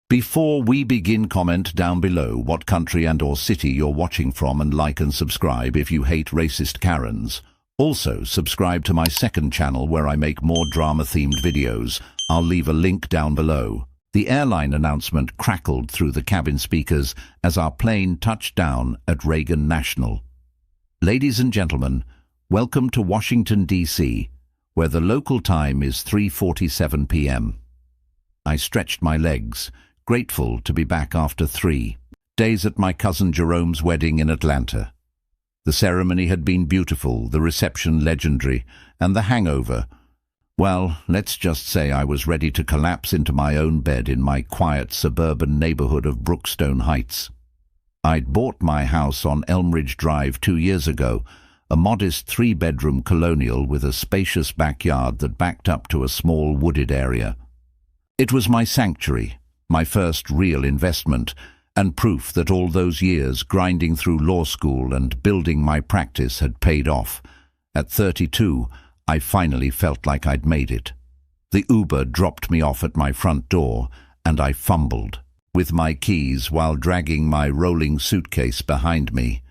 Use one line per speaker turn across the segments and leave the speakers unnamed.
Before we begin, comment down below what country and/or city you're watching from, and like and subscribe if you hate racist Karens. Also, subscribe to my second channel where I make more drama-themed videos. I'll leave a link down below. The airline announcement crackled through the cabin speakers as our plane touched down at Reagan National. Ladies and gentlemen, welcome to Washington, D.C., where the local time is 3:47 p.m. I stretched my legs, grateful to be back after 3 days at my cousin Jerome's wedding in Atlanta. The ceremony had been beautiful, the reception legendary, and the hangover, well, let's just say I was ready to collapse into my own bed in my quiet suburban neighborhood of Brookstone Heights. I'd bought my house on Elmridge Drive 2 years ago, a modest 3-bedroom colonial with a spacious backyard that backed up to a small wooded area. It was my sanctuary, my first real investment, and proof that all those years grinding through law school and building my practice had paid off. At 32, I finally felt like I'd made it. The Uber dropped me off at my front door, and I fumbled with my keys while dragging my rolling suitcase behind me.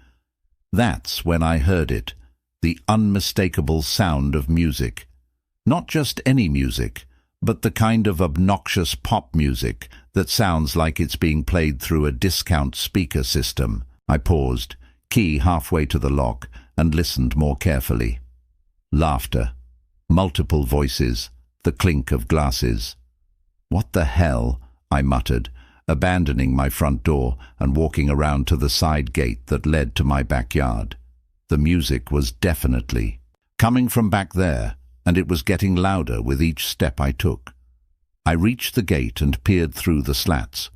That's when I heard it, the unmistakable sound of music. Not just any music, but the kind of obnoxious pop music that sounds like it's being played through a discount speaker system. I paused, key halfway to the lock, and listened more carefully. Laughter, multiple voices, the clink of glasses. "What the hell?" I muttered, abandoning my front door and walking around to the side gate that led to my backyard. The music was definitely coming from back there, and it was getting louder with each step I took. I reached the gate and peered through the slats.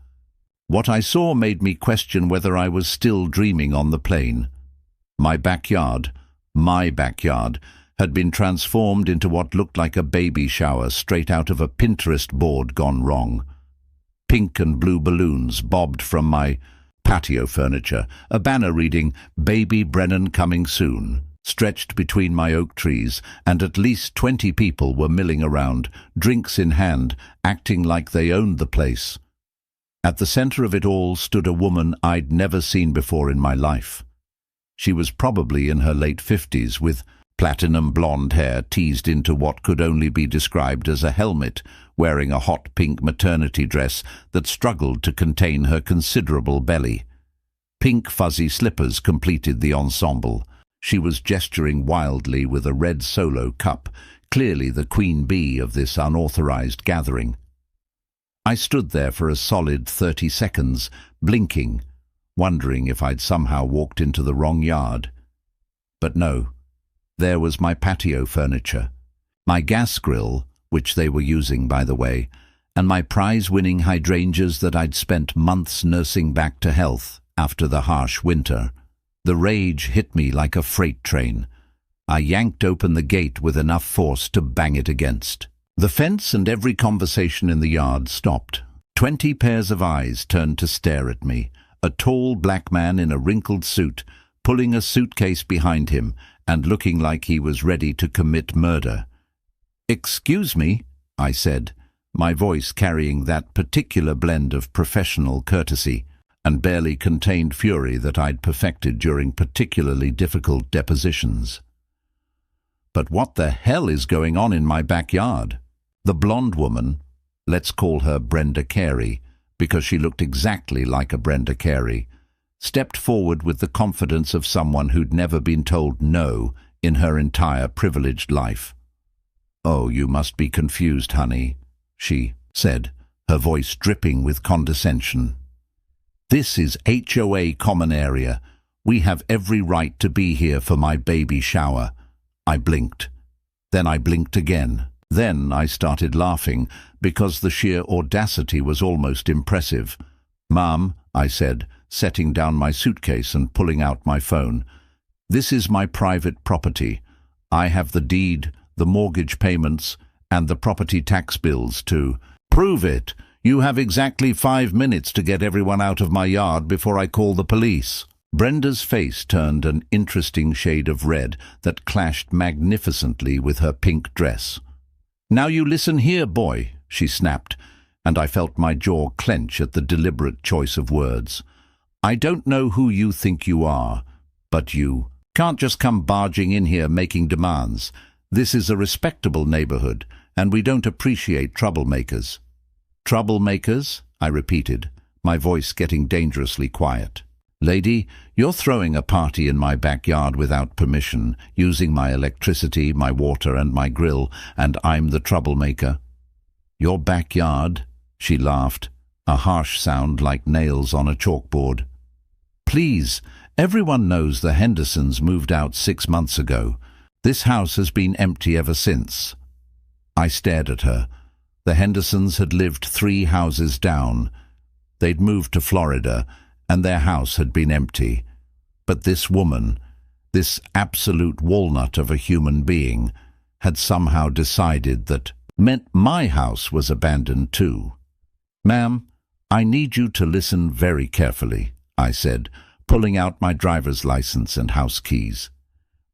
What I saw made me question whether I was still dreaming on the plane. My backyard, had been transformed into what looked like a baby shower straight out of a Pinterest board gone wrong. Pink and blue balloons bobbed from my patio furniture, a banner reading, "Baby Brennan coming soon," stretched between my oak trees, and at least 20 people were milling around, drinks in hand, acting like they owned the place. At the center of it all stood a woman I'd never seen before in my life. She was probably in her late 50s, with platinum blonde hair teased into what could only be described as a helmet, wearing a hot pink maternity dress that struggled to contain her considerable belly. Pink fuzzy slippers completed the ensemble. She was gesturing wildly with a red solo cup, clearly the queen bee of this unauthorized gathering. I stood there for a solid 30 seconds, blinking, wondering if I'd somehow walked into the wrong yard. But no, there was my patio furniture, my gas grill, which they were using, by the way, and my prize-winning hydrangeas that I'd spent months nursing back to health after the harsh winter. The rage hit me like a freight train. I yanked open the gate with enough force to bang it against. The fence and every conversation in the yard stopped. 20 pairs of eyes turned to stare at me, a tall black man in a wrinkled suit, pulling a suitcase behind him and looking like he was ready to commit murder. "Excuse me," I said, my voice carrying that particular blend of professional courtesy and barely contained fury that I'd perfected during particularly difficult depositions. "But what the hell is going on in my backyard?" The blonde woman, let's call her Brenda Carey, because she looked exactly like a Brenda Carey, stepped forward with the confidence of someone who'd never been told no in her entire privileged life. "Oh, you must be confused, honey," she said, her voice dripping with condescension. "This is HOA Common Area. We have every right to be here for my baby shower." I blinked. Then I blinked again. Then I started laughing, because the sheer audacity was almost impressive. "Mom," I said, setting down my suitcase and pulling out my phone, "this is my private property. I have the deed, the mortgage payments, and the property tax bills to prove it. You have exactly 5 minutes to get everyone out of my yard before I call the police." Brenda's face turned an interesting shade of red that clashed magnificently with her pink dress. "Now you listen here, boy," she snapped, and I felt my jaw clench at the deliberate choice of words. "I don't know who you think you are, but you can't just come barging in here making demands. This is a respectable neighborhood, and we don't appreciate troublemakers." "Troublemakers?" I repeated, my voice getting dangerously quiet. "Lady, you're throwing a party in my backyard without permission, using my electricity, my water, and my grill, and I'm the troublemaker." "Your backyard?" She laughed, a harsh sound like nails on a chalkboard. "Please, everyone knows the Hendersons moved out 6 months ago. This house has been empty ever since." I stared at her. The Hendersons had lived 3 houses down. They'd moved to Florida, and their house had been empty. But this woman, this absolute walnut of a human being, had somehow decided that meant my house was abandoned too. "Ma'am, I need you to listen very carefully," I said, pulling out my driver's license and house keys.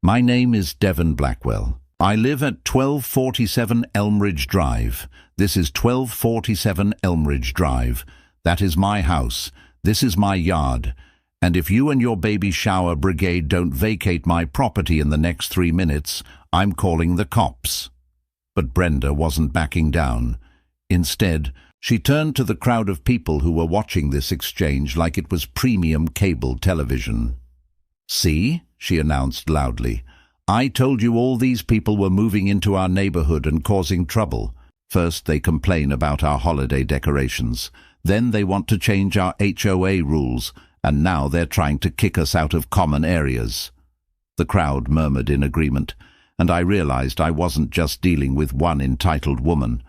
"My name is Devon Blackwell. I live at 1247 Elmridge Drive. This is 1247 Elmridge Drive. That is my house. This is my yard. And if you and your baby shower brigade don't vacate my property in the next 3 minutes, I'm calling the cops." But Brenda wasn't backing down. Instead, she turned to the crowd of people who were watching this exchange like it was premium cable television. "See," she announced loudly, "I told you all these people were moving into our neighborhood and causing trouble. First they complain about our holiday decorations. Then they want to change our HOA rules, and now they're trying to kick us out of common areas." The crowd murmured in agreement, and I realized I wasn't just dealing with one entitled woman.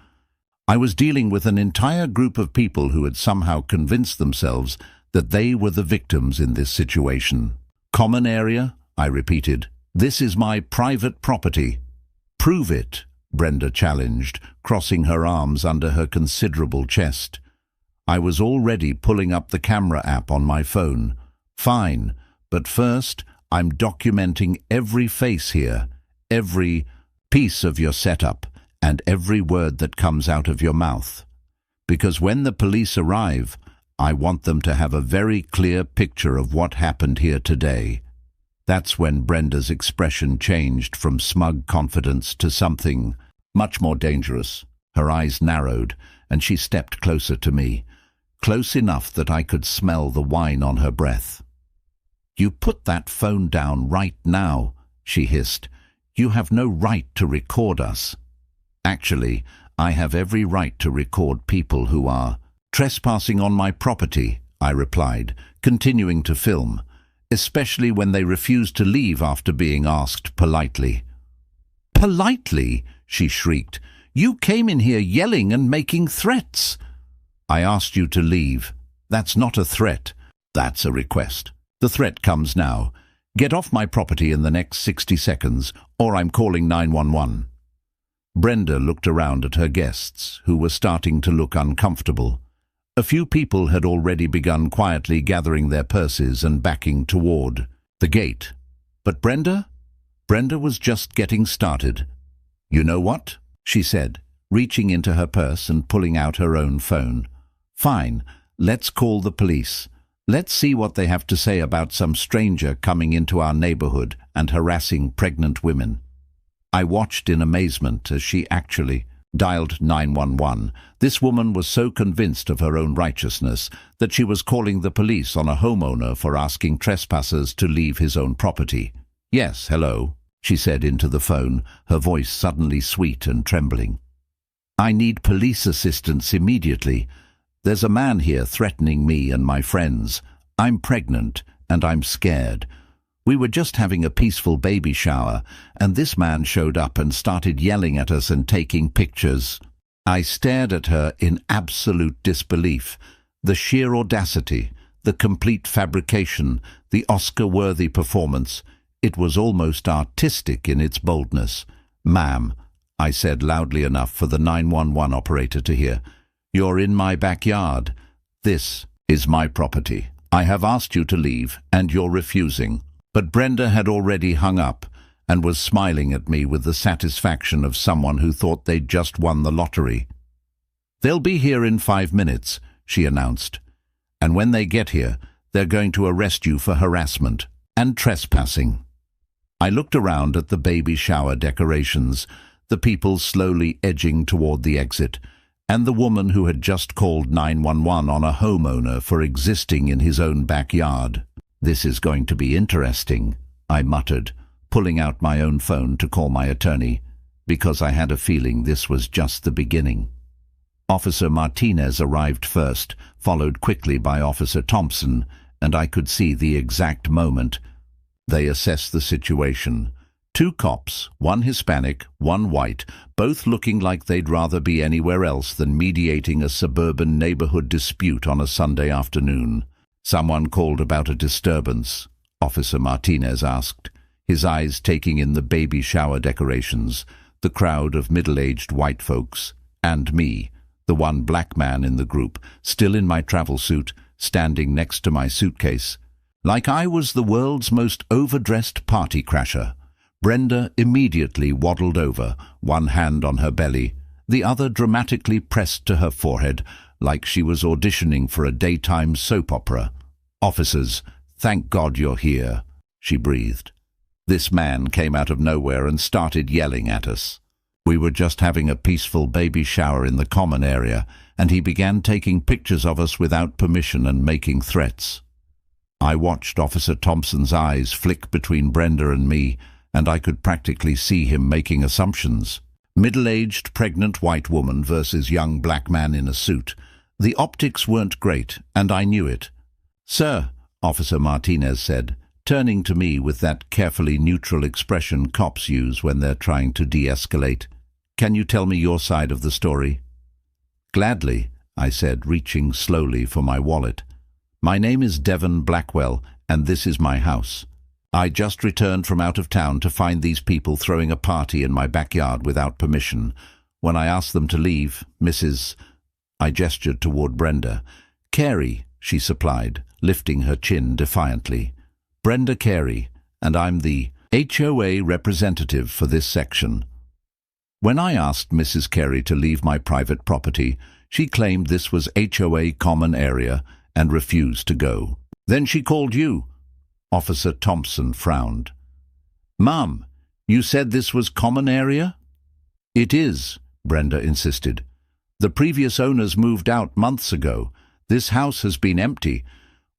I was dealing with an entire group of people who had somehow convinced themselves that they were the victims in this situation. "Common area?" I repeated. "This is my private property." "Prove it," Brenda challenged, crossing her arms under her considerable chest. I was already pulling up the camera app on my phone. "Fine, but first I'm documenting every face here, every piece of your setup, and every word that comes out of your mouth. Because when the police arrive, I want them to have a very clear picture of what happened here today." That's when Brenda's expression changed from smug confidence to something much more dangerous. Her eyes narrowed, and she stepped closer to me, close enough that I could smell the wine on her breath. "You put that phone down right now," she hissed. "You have no right to record us." "Actually, I have every right to record people who are trespassing on my property," I replied, continuing to film, "especially when they refuse to leave after being asked politely." "Politely?" she shrieked. "You came in here yelling and making threats." "I asked you to leave. That's not a threat. That's a request. The threat comes now. Get off my property in the next 60 seconds, or I'm calling 911. Brenda looked around at her guests, who were starting to look uncomfortable. A few people had already begun quietly gathering their purses and backing toward the gate. But Brenda? Brenda was just getting started. "You know what?" she said, reaching into her purse and pulling out her own phone. "Fine, let's call the police. Let's see what they have to say about some stranger coming into our neighborhood and harassing pregnant women." I watched in amazement as she actually dialed 911. This woman was so convinced of her own righteousness that she was calling the police on a homeowner for asking trespassers to leave his own property. "Yes, hello," she said into the phone, her voice suddenly sweet and trembling. "I need police assistance immediately. There's a man here threatening me and my friends. I'm pregnant and I'm scared. We were just having a peaceful baby shower, and this man showed up and started yelling at us and taking pictures." I stared at her in absolute disbelief. The sheer audacity, the complete fabrication, the Oscar-worthy performance. It was almost artistic in its boldness. "Ma'am," I said loudly enough for the 911 operator to hear, "you're in my backyard. This is my property. I have asked you to leave, and you're refusing." But Brenda had already hung up and was smiling at me with the satisfaction of someone who thought they'd just won the lottery. "They'll be here in 5 minutes," she announced. "And when they get here, they're going to arrest you for harassment and trespassing." I looked around at the baby shower decorations, the people slowly edging toward the exit, and the woman who had just called 911 on a homeowner for existing in his own backyard. "This is going to be interesting," I muttered, pulling out my own phone to call my attorney, because I had a feeling this was just the beginning. Officer Martinez arrived first, followed quickly by Officer Thompson, and I could see the exact moment. They assessed the situation. 2 cops, 1 Hispanic, 1 white, both looking like they'd rather be anywhere else than mediating a suburban neighborhood dispute on a Sunday afternoon. "Someone called about a disturbance," Officer Martinez asked, his eyes taking in the baby shower decorations, the crowd of middle-aged white folks, and me, the one black man in the group, still in my travel suit, standing next to my suitcase. Like I was the world's most overdressed party crasher. Brenda immediately waddled over, one hand on her belly, the other dramatically pressed to her forehead, like she was auditioning for a daytime soap opera. "Officers, thank God you're here," she breathed. This man came out of nowhere and started yelling at us. We were just having a peaceful baby shower in the common area, and he began taking pictures of us without permission and making threats. I watched Officer Thompson's eyes flick between Brenda and me, and I could practically see him making assumptions. Middle-aged, pregnant white woman versus young black man in a suit. The optics weren't great, and I knew it. "Sir," Officer Martinez said, turning to me with that carefully neutral expression cops use when they're trying to de-escalate, "can you tell me your side of the story?" "Gladly," I said, reaching slowly for my wallet. "My name is Devon Blackwell, and this is my house. I just returned from out of town to find these people throwing a party in my backyard without permission. When I asked them to leave, Mrs. I gestured toward Brenda. "Carey," she supplied, lifting her chin defiantly. "Brenda Carey, and I'm the HOA representative for this section." When I asked Mrs. Carey to leave my private property, she claimed this was HOA common area and refused to go. "Then she called you." Officer Thompson frowned. "Ma'am, you said this was common area?" "It is," Brenda insisted. "The previous owners moved out months ago. This house has been empty.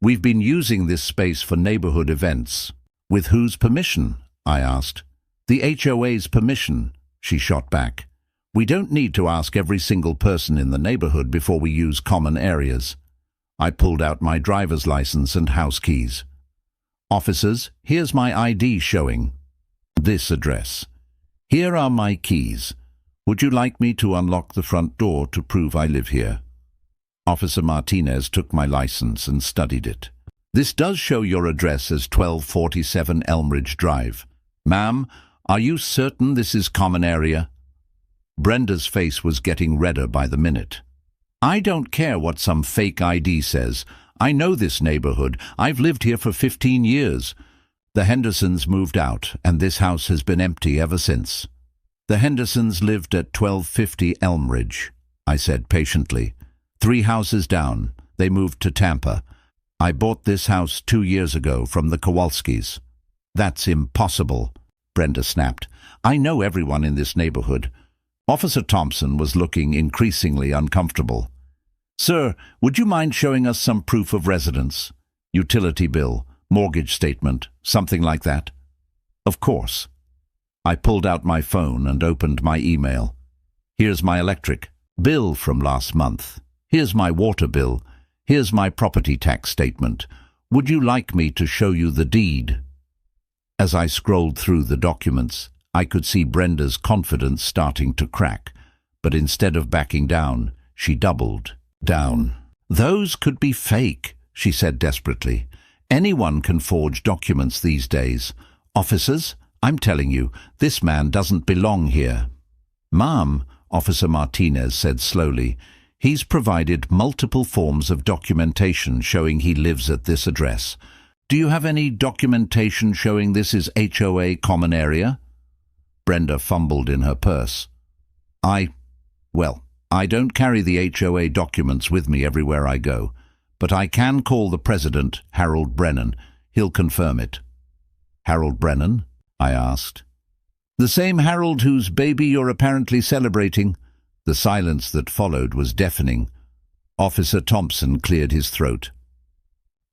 We've been using this space for neighborhood events." "With whose permission?" I asked. "The HOA's permission," she shot back. "We don't need to ask every single person in the neighborhood before we use common areas." I pulled out my driver's license and house keys. "Officers, here's my ID showing this address. Here are my keys. Would you like me to unlock the front door to prove I live here?" Officer Martinez took my license and studied it. "This does show your address as 1247 Elmridge Drive. Ma'am, are you certain this is common area?" Brenda's face was getting redder by the minute. "I don't care what some fake ID says. I know this neighborhood. I've lived here for 15 years. The Hendersons moved out, and this house has been empty ever since." "The Hendersons lived at 1250 Elmridge," I said patiently. "3 houses down. They moved to Tampa. I bought this house 2 years ago from the Kowalskis." "That's impossible," Brenda snapped. "I know everyone in this neighborhood." Officer Thompson was looking increasingly uncomfortable. "Sir, would you mind showing us some proof of residence? Utility bill, mortgage statement, something like that?" "Of course." I pulled out my phone and opened my email. "Here's my electric bill from last month. Here's my water bill. Here's my property tax statement. Would you like me to show you the deed?" As I scrolled through the documents, I could see Brenda's confidence starting to crack, but instead of backing down, she doubled down. "Those could be fake," she said desperately. "Anyone can forge documents these days. Officers, I'm telling you, this man doesn't belong here." "Ma'am," Officer Martinez said slowly, "he's provided multiple forms of documentation showing he lives at this address. Do you have any documentation showing this is HOA common area?" Brenda fumbled in her purse. Well, I don't carry the HOA documents with me everywhere I go, but I can call the president, Harold Brennan. He'll confirm it." "Harold Brennan?" I asked. "The same Harold whose baby you're apparently celebrating." The silence that followed was deafening. Officer Thompson cleared his throat.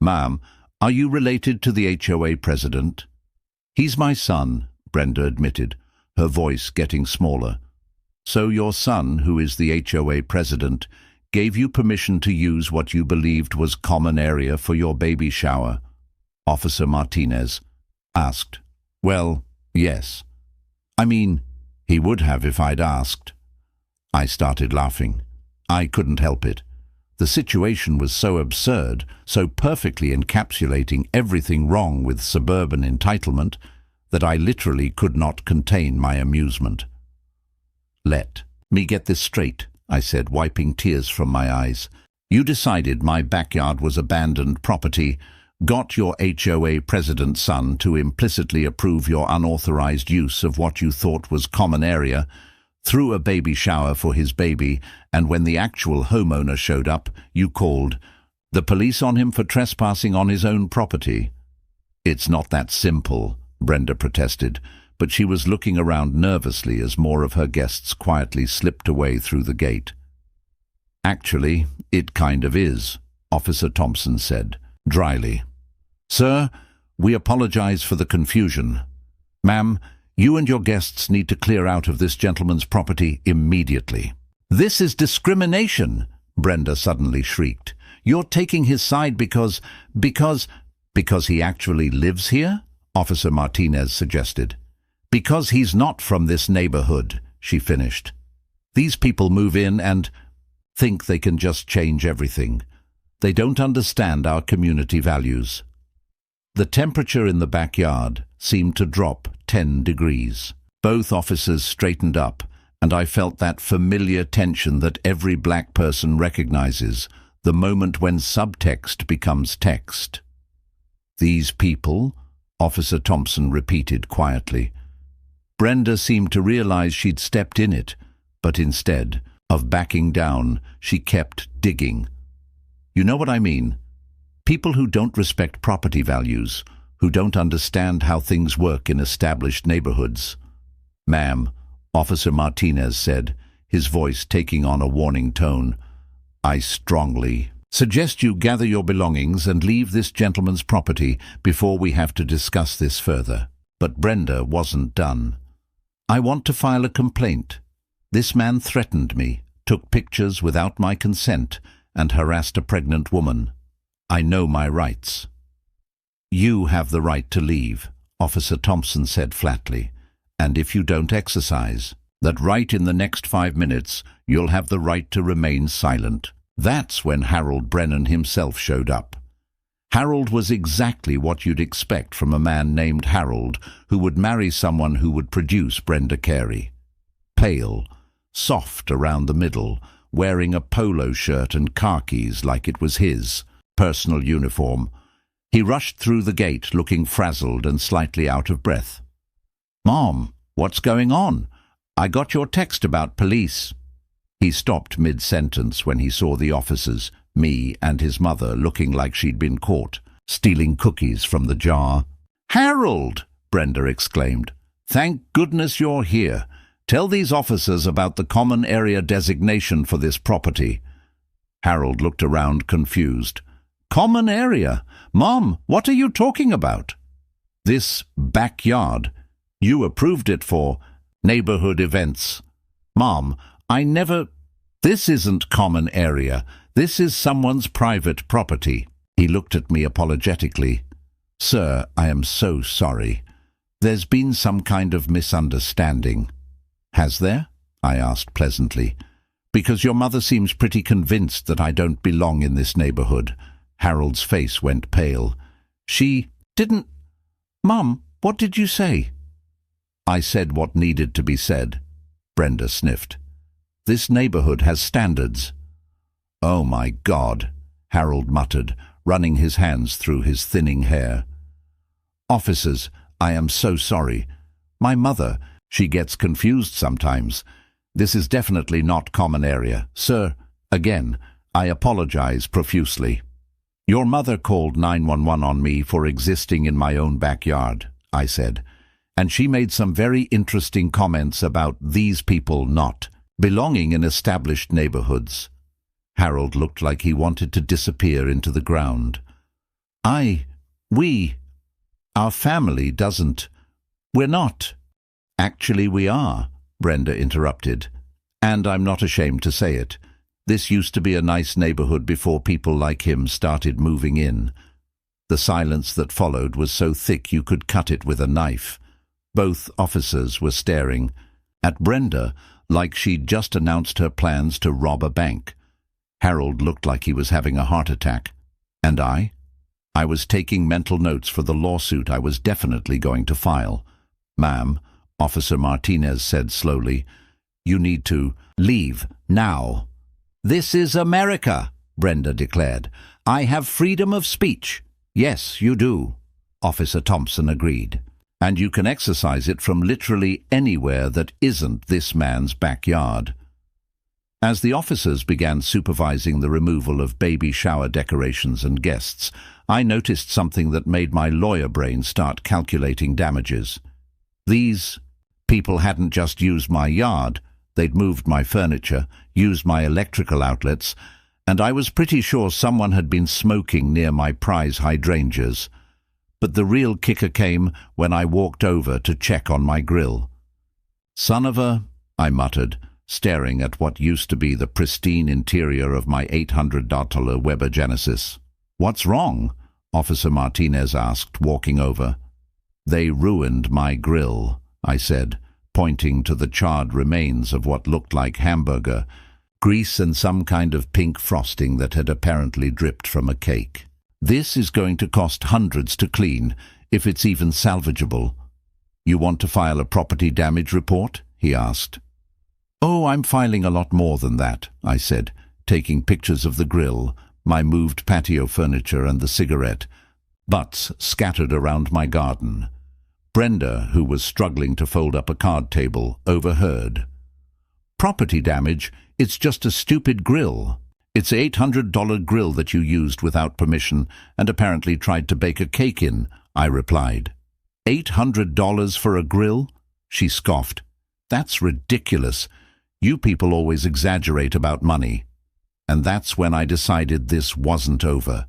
"Ma'am, are you related to the HOA president?" "He's my son," Brenda admitted, her voice getting smaller. "So your son, who is the HOA president, gave you permission to use what you believed was common area for your baby shower?" Officer Martinez asked. "Well, yes. I mean, he would have if I'd asked." I started laughing. I couldn't help it. The situation was so absurd, so perfectly encapsulating everything wrong with suburban entitlement, that I literally could not contain my amusement. "Let me get this straight," I said, wiping tears from my eyes. "You decided my backyard was abandoned property, got your HOA president's son to implicitly approve your unauthorized use of what you thought was common area, threw a baby shower for his baby, and when the actual homeowner showed up, you called the police on him for trespassing on his own property." "It's not that simple," Brenda protested, but she was looking around nervously as more of her guests quietly slipped away through the gate. "Actually, it kind of is," Officer Thompson said, dryly. "Sir, we apologize for the confusion. Ma'am, you and your guests need to clear out of this gentleman's property immediately." "This is discrimination," Brenda suddenly shrieked. "You're taking his side because he actually lives here?" Officer Martinez suggested. "Because he's not from this neighborhood," she finished. "These people move in and think they can just change everything. They don't understand our community values." The temperature in the backyard seemed to drop 10 degrees. Both officers straightened up, and I felt that familiar tension that every black person recognizes, the moment when subtext becomes text. "These people?" Officer Thompson repeated quietly. Brenda seemed to realize she'd stepped in it, but instead of backing down, she kept digging. "You know what I mean? People who don't respect property values, who don't understand how things work in established neighborhoods." "Ma'am," Officer Martinez said, his voice taking on a warning tone, "I strongly suggest you gather your belongings and leave this gentleman's property before we have to discuss this further." But Brenda wasn't done. "I want to file a complaint. This man threatened me, took pictures without my consent, and harassed a pregnant woman. I know my rights." "You have the right to leave," Officer Thompson said flatly, "and if you don't exercise that right in the next 5 minutes, you'll have the right to remain silent." That's when Harold Brennan himself showed up. Harold was exactly what you'd expect from a man named Harold who would marry someone who would produce Brenda Carey. Pale, soft around the middle, wearing a polo shirt and khakis like it was his personal uniform. He rushed through the gate looking frazzled and slightly out of breath. "Mom, what's going on? I got your text about police." He stopped mid-sentence when he saw the officers, me and his mother, looking like she'd been caught, stealing cookies from the jar. "Harold!" Brenda exclaimed. "Thank goodness you're here. Tell these officers about the common area designation for this property." Harold looked around confused. "Common area? Mom, what are you talking about?" "This backyard. You approved it for neighborhood events." "Mom, I never... This isn't common area. This is someone's private property." He looked at me apologetically. "Sir, I am so sorry. There's been some kind of misunderstanding." "Has there?" I asked pleasantly. "Because your mother seems pretty convinced that I don't belong in this neighborhood." Harold's face went pale. "She didn't... Mom, what did you say?" "I said what needed to be said." Brenda sniffed. "This neighborhood has standards." "Oh my God," Harold muttered, running his hands through his thinning hair. "Officers, I am so sorry. My mother, she gets confused sometimes. This is definitely not common area. Sir, again, I apologize profusely. Your mother called 911 on me for existing in my own backyard, I said, and she made some very interesting comments about these people not belonging in established neighborhoods. Harold looked like he wanted to disappear into the ground. Our family doesn't. We're not. Actually, we are, Brenda interrupted. And I'm not ashamed to say it. This used to be a nice neighborhood before people like him started moving in. The silence that followed was so thick you could cut it with a knife. Both officers were staring at Brenda like she'd just announced her plans to rob a bank. Harold looked like he was having a heart attack. And I was taking mental notes for the lawsuit I was definitely going to file. Ma'am, Officer Martinez said slowly, you need to leave now. This is America, Brenda declared. I have freedom of speech. Yes, you do, Officer Thompson agreed. And you can exercise it from literally anywhere that isn't this man's backyard. As the officers began supervising the removal of baby shower decorations and guests, I noticed something that made my lawyer brain start calculating damages. These people hadn't just used my yard, they'd moved my furniture, used my electrical outlets, and I was pretty sure someone had been smoking near my prize hydrangeas. But the real kicker came when I walked over to check on my grill. Son of a, I muttered, staring at what used to be the pristine interior of my $800 Weber Genesis. What's wrong? Officer Martinez asked, walking over. They ruined my grill, I said, pointing to the charred remains of what looked like hamburger, grease and some kind of pink frosting that had apparently dripped from a cake. This is going to cost hundreds to clean, if it's even salvageable. You want to file a property damage report? He asked. Oh, I'm filing a lot more than that, I said, taking pictures of the grill, my moved patio furniture and the cigarette butts scattered around my garden. Brenda, who was struggling to fold up a card table, overheard. Property damage? It's just a stupid grill. It's an $800 grill that you used without permission and apparently tried to bake a cake in, I replied. $800 for a grill? She scoffed. That's ridiculous. You people always exaggerate about money. And that's when I decided this wasn't over.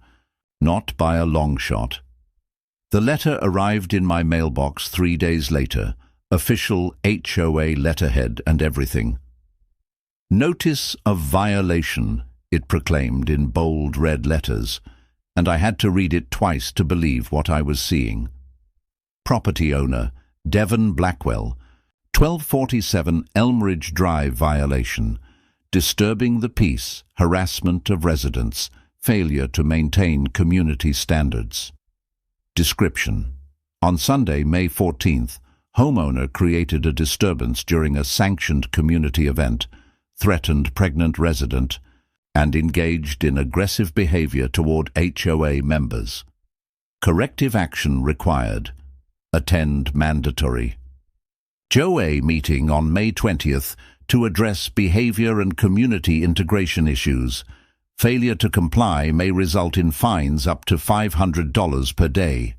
Not by a long shot. The letter arrived in my mailbox 3 days later, official HOA letterhead and everything. Notice of violation, it proclaimed in bold red letters, and I had to read it twice to believe what I was seeing. Property owner, Devon Blackwell, 1247 Elmridge Drive violation, disturbing the peace, harassment of residents, failure to maintain community standards. Description: on Sunday, May 14th, Homeowner created a disturbance during a sanctioned community event, threatened pregnant resident, and engaged in aggressive behavior toward HOA members. Corrective action required. Attend mandatory. HOA meeting on May 20th to address behavior and community integration issues. Failure to comply may result in fines up to $500 per day.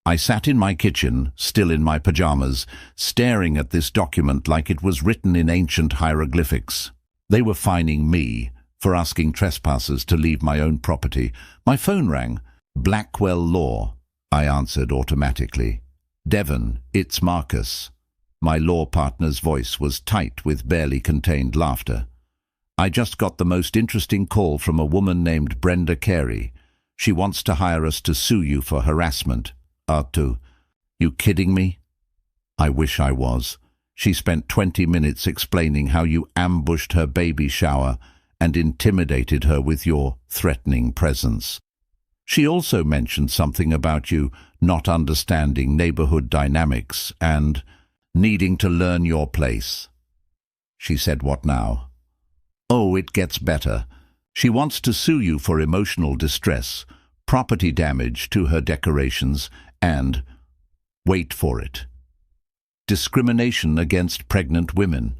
I sat in my kitchen, still in my pajamas, staring at this document like it was written in ancient hieroglyphics. They were fining me for asking trespassers to leave my own property. My phone rang. Blackwell Law, I answered automatically. Devon, it's Marcus. My law partner's voice was tight with barely contained laughter. I just got the most interesting call from a woman named Brenda Carey. She wants to hire us to sue you for harassment. You kidding me? I wish I was. She spent 20 minutes explaining how you ambushed her baby shower and intimidated her with your threatening presence. She also mentioned something about you not understanding neighborhood dynamics and needing to learn your place. She said, what now? Oh, it gets better. She wants to sue you for emotional distress, property damage to her decorations, and, wait for it, discrimination against pregnant women.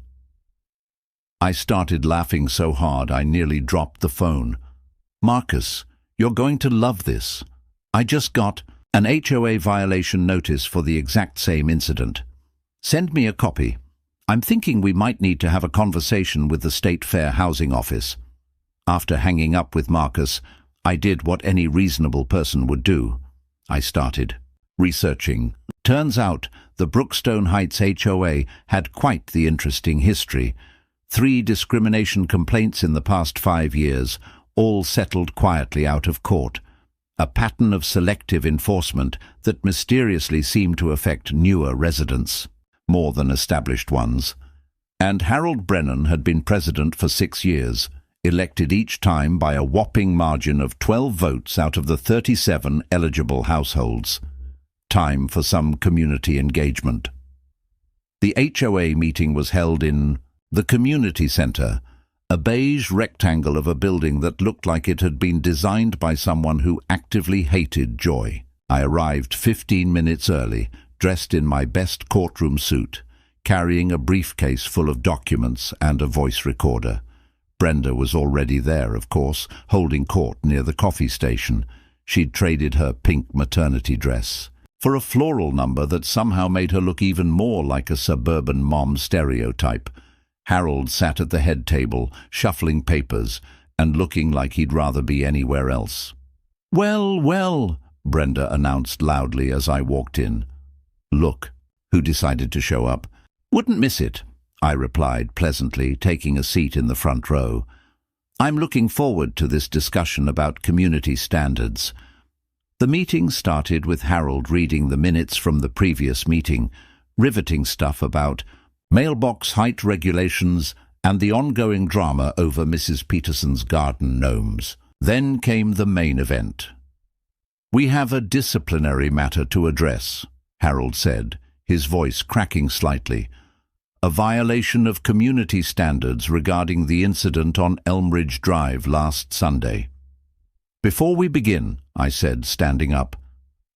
I started laughing so hard I nearly dropped the phone. "Marcus, you're going to love this. I just got an HOA violation notice for the exact same incident. Send me a copy. I'm thinking we might need to have a conversation with the State Fair Housing Office." After hanging up with Marcus, I did what any reasonable person would do. I started researching. Turns out the Brookstone Heights HOA had quite the interesting history. 3 discrimination complaints in the past 5 years, all settled quietly out of court. A pattern of selective enforcement that mysteriously seemed to affect newer residents more than established ones. And Harold Brennan had been president for 6 years, elected each time by a whopping margin of 12 votes out of the 37 eligible households. Time for some community engagement. The HOA meeting was held in the community center, a beige rectangle of a building that looked like it had been designed by someone who actively hated joy. I arrived 15 minutes early, dressed in my best courtroom suit, carrying a briefcase full of documents and a voice recorder. Brenda was already there, of course, holding court near the coffee station. She'd traded her pink maternity dress for a floral number that somehow made her look even more like a suburban mom stereotype. Harold sat at the head table, shuffling papers and looking like he'd rather be anywhere else. "Well, well," Brenda announced loudly as I walked in. "Look, who decided to show up." "Wouldn't miss it," I replied pleasantly, taking a seat in the front row. "I'm looking forward to this discussion about community standards." The meeting started with Harold reading the minutes from the previous meeting, riveting stuff about mailbox height regulations and the ongoing drama over Mrs. Peterson's garden gnomes. Then came the main event. "We have a disciplinary matter to address," Harold said, his voice cracking slightly. "A violation of community standards regarding the incident on Elmridge Drive last Sunday." "Before we begin," I said, standing up,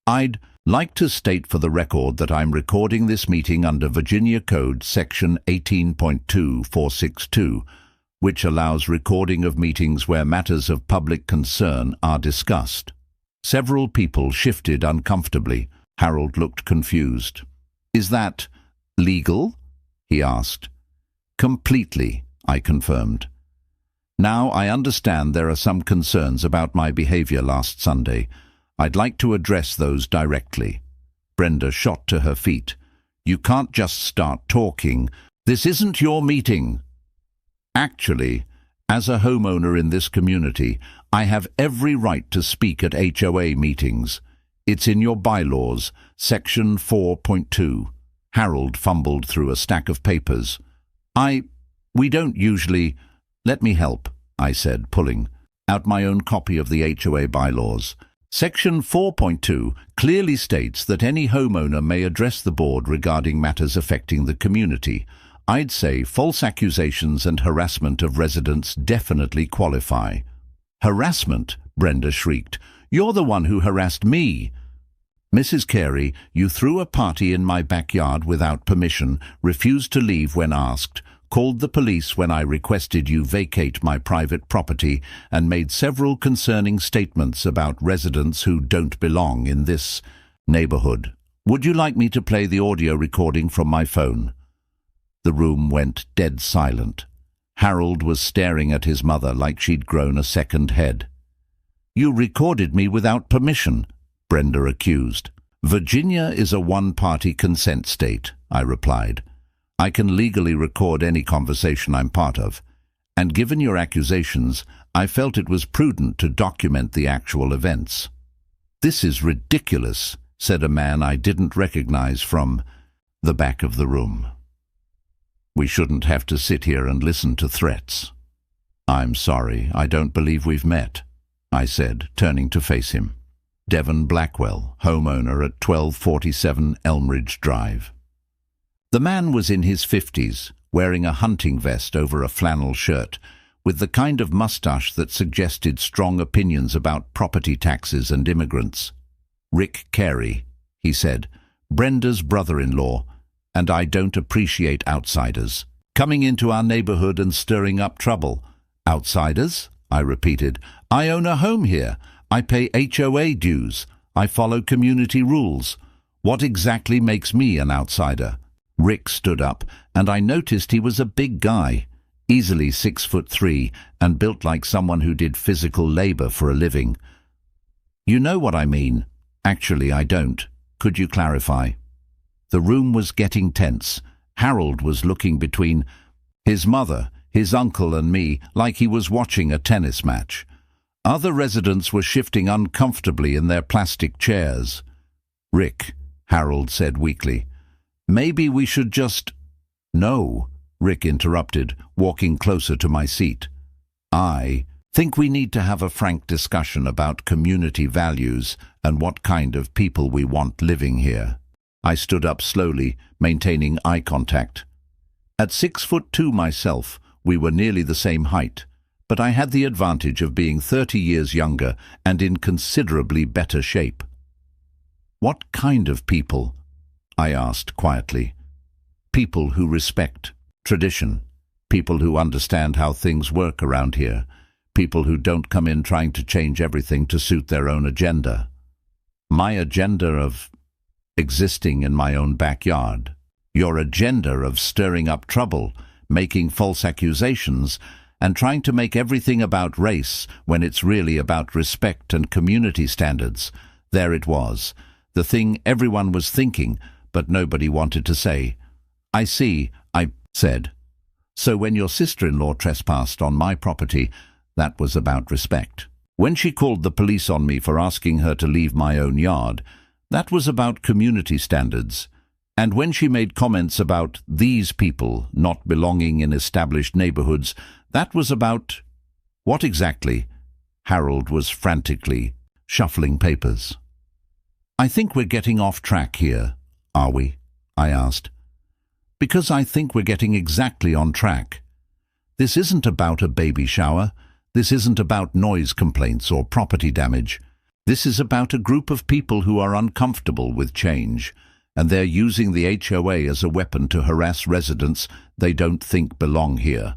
"I'd like to state for the record that I'm recording this meeting under Virginia Code Section 18.2462, which allows recording of meetings where matters of public concern are discussed." Several people shifted uncomfortably. Harold looked confused. "Is that legal?" he asked. "Completely," I confirmed. "Now I understand there are some concerns about my behavior last Sunday. I'd like to address those directly." Brenda shot to her feet. "You can't just start talking. This isn't your meeting." "Actually, as a homeowner in this community, I have every right to speak at HOA meetings. It's in your bylaws, Section 4.2. Harold fumbled through a stack of papers. We don't usually—" "Let me help," I said, pulling out my own copy of the HOA bylaws. Section 4.2 clearly states that any homeowner may address the board regarding matters affecting the community. I'd say false accusations and harassment of residents definitely qualify. "Harassment?" Brenda shrieked. "You're the one who harassed me." "Mrs. Carey, you threw a party in my backyard without permission, refused to leave when asked, called the police when I requested you vacate my private property, and made several concerning statements about residents who don't belong in this neighborhood. Would you like me to play the audio recording from my phone?" The room went dead silent. Harold was staring at his mother like she'd grown a second head. "You recorded me without permission," Brenda accused. "Virginia is a one-party consent state," I replied. "I can legally record any conversation I'm part of, and given your accusations, I felt it was prudent to document the actual events." "This is ridiculous," said a man I didn't recognize from the back of the room. "We shouldn't have to sit here and listen to threats." "I'm sorry, I don't believe we've met," I said, turning to face him. Devon Blackwell, homeowner at 1247 Elmridge Drive. The man was in his 50s, wearing a hunting vest over a flannel shirt, with the kind of mustache that suggested strong opinions about property taxes and immigrants. "Rick Carey," he said, "Brenda's brother-in-law, and I don't appreciate outsiders." coming into our neighborhood and stirring up trouble. Outsiders? I repeated. I own a home here. I pay HOA dues. I follow community rules. What exactly makes me an outsider? Rick stood up, and I noticed he was a big guy, easily 6'3", and built like someone who did physical labor for a living. You know what I mean. Actually, I don't. Could you clarify? The room was getting tense. Harold was looking between his mother, his uncle and me like he was watching a tennis match. Other residents were shifting uncomfortably in their plastic chairs. Rick, Harold said weakly, maybe we should just... No, Rick interrupted, walking closer to my seat. I think we need to have a frank discussion about community values and what kind of people we want living here. I stood up slowly, maintaining eye contact. At 6'2" myself, we were nearly the same height, but I had the advantage of being 30 years younger and in considerably better shape. What kind of people? I asked quietly. People who respect tradition, people who understand how things work around here, people who don't come in trying to change everything to suit their own agenda. My agenda of existing in my own backyard. Your agenda of stirring up trouble, making false accusations, and trying to make everything about race when it's really about respect and community standards. There it was, the thing everyone was thinking, but nobody wanted to say. I see, I said. So when your sister-in-law trespassed on my property, that was about respect. When she called the police on me for asking her to leave my own yard, that was about community standards. And when she made comments about these people not belonging in established neighborhoods, that was about... What exactly? Harold was frantically shuffling papers. I think we're getting off track here, are we? I asked. Because I think we're getting exactly on track. This isn't about a baby shower. This isn't about noise complaints or property damage. This is about a group of people who are uncomfortable with change, and they're using the HOA as a weapon to harass residents they don't think belong here.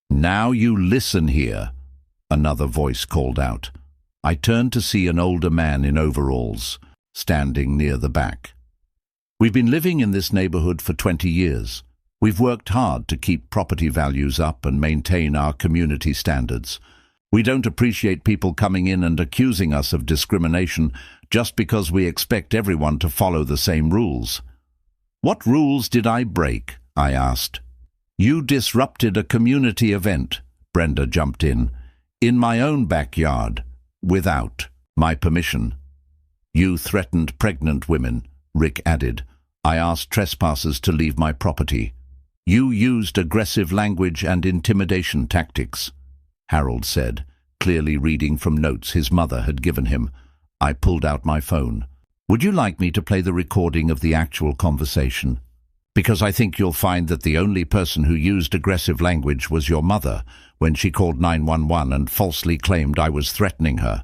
Now you listen here, another voice called out. I turned to see an older man in overalls, standing near the back. We've been living in this neighborhood for 20 years. We've worked hard to keep property values up and maintain our community standards. We don't appreciate people coming in and accusing us of discrimination just because we expect everyone to follow the same rules. What rules did I break? I asked. You disrupted a community event, Brenda jumped in my own backyard, without my permission. You threatened pregnant women, Rick added. I asked trespassers to leave my property. You used aggressive language and intimidation tactics, Harold said, clearly reading from notes his mother had given him. I pulled out my phone. Would you like me to play the recording of the actual conversation? Because I think you'll find that the only person who used aggressive language was your mother when she called 911 and falsely claimed I was threatening her.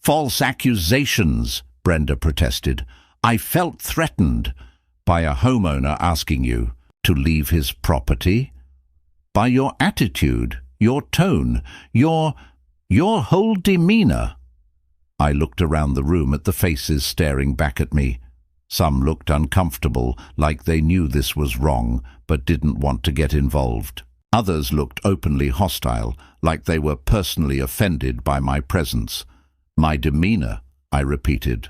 False accusations, Brenda protested. I felt threatened by a homeowner asking you to leave his property. By your attitude, your tone, your whole demeanor. I looked around the room at the faces staring back at me. Some looked uncomfortable, like they knew this was wrong, but didn't want to get involved. Others looked openly hostile, like they were personally offended by my presence. My demeanor, I repeated.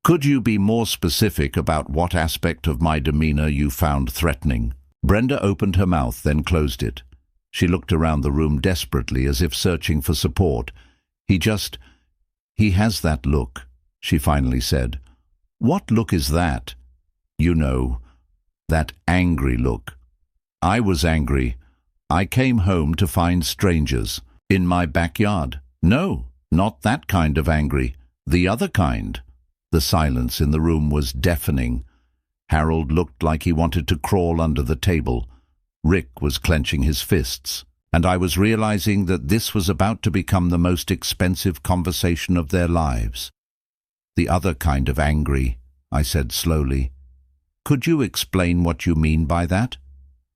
Could you be more specific about what aspect of my demeanor you found threatening? Brenda opened her mouth, then closed it. She looked around the room desperately, as if searching for support. He has that look, she finally said. What look is that? You know, that angry look. I was angry. I came home to find strangers in my backyard. No, not that kind of angry. The other kind. The silence in the room was deafening. Harold looked like he wanted to crawl under the table. Rick was clenching his fists, and I was realizing that this was about to become the most expensive conversation of their lives. The other kind of angry, I said slowly. Could you explain what you mean by that?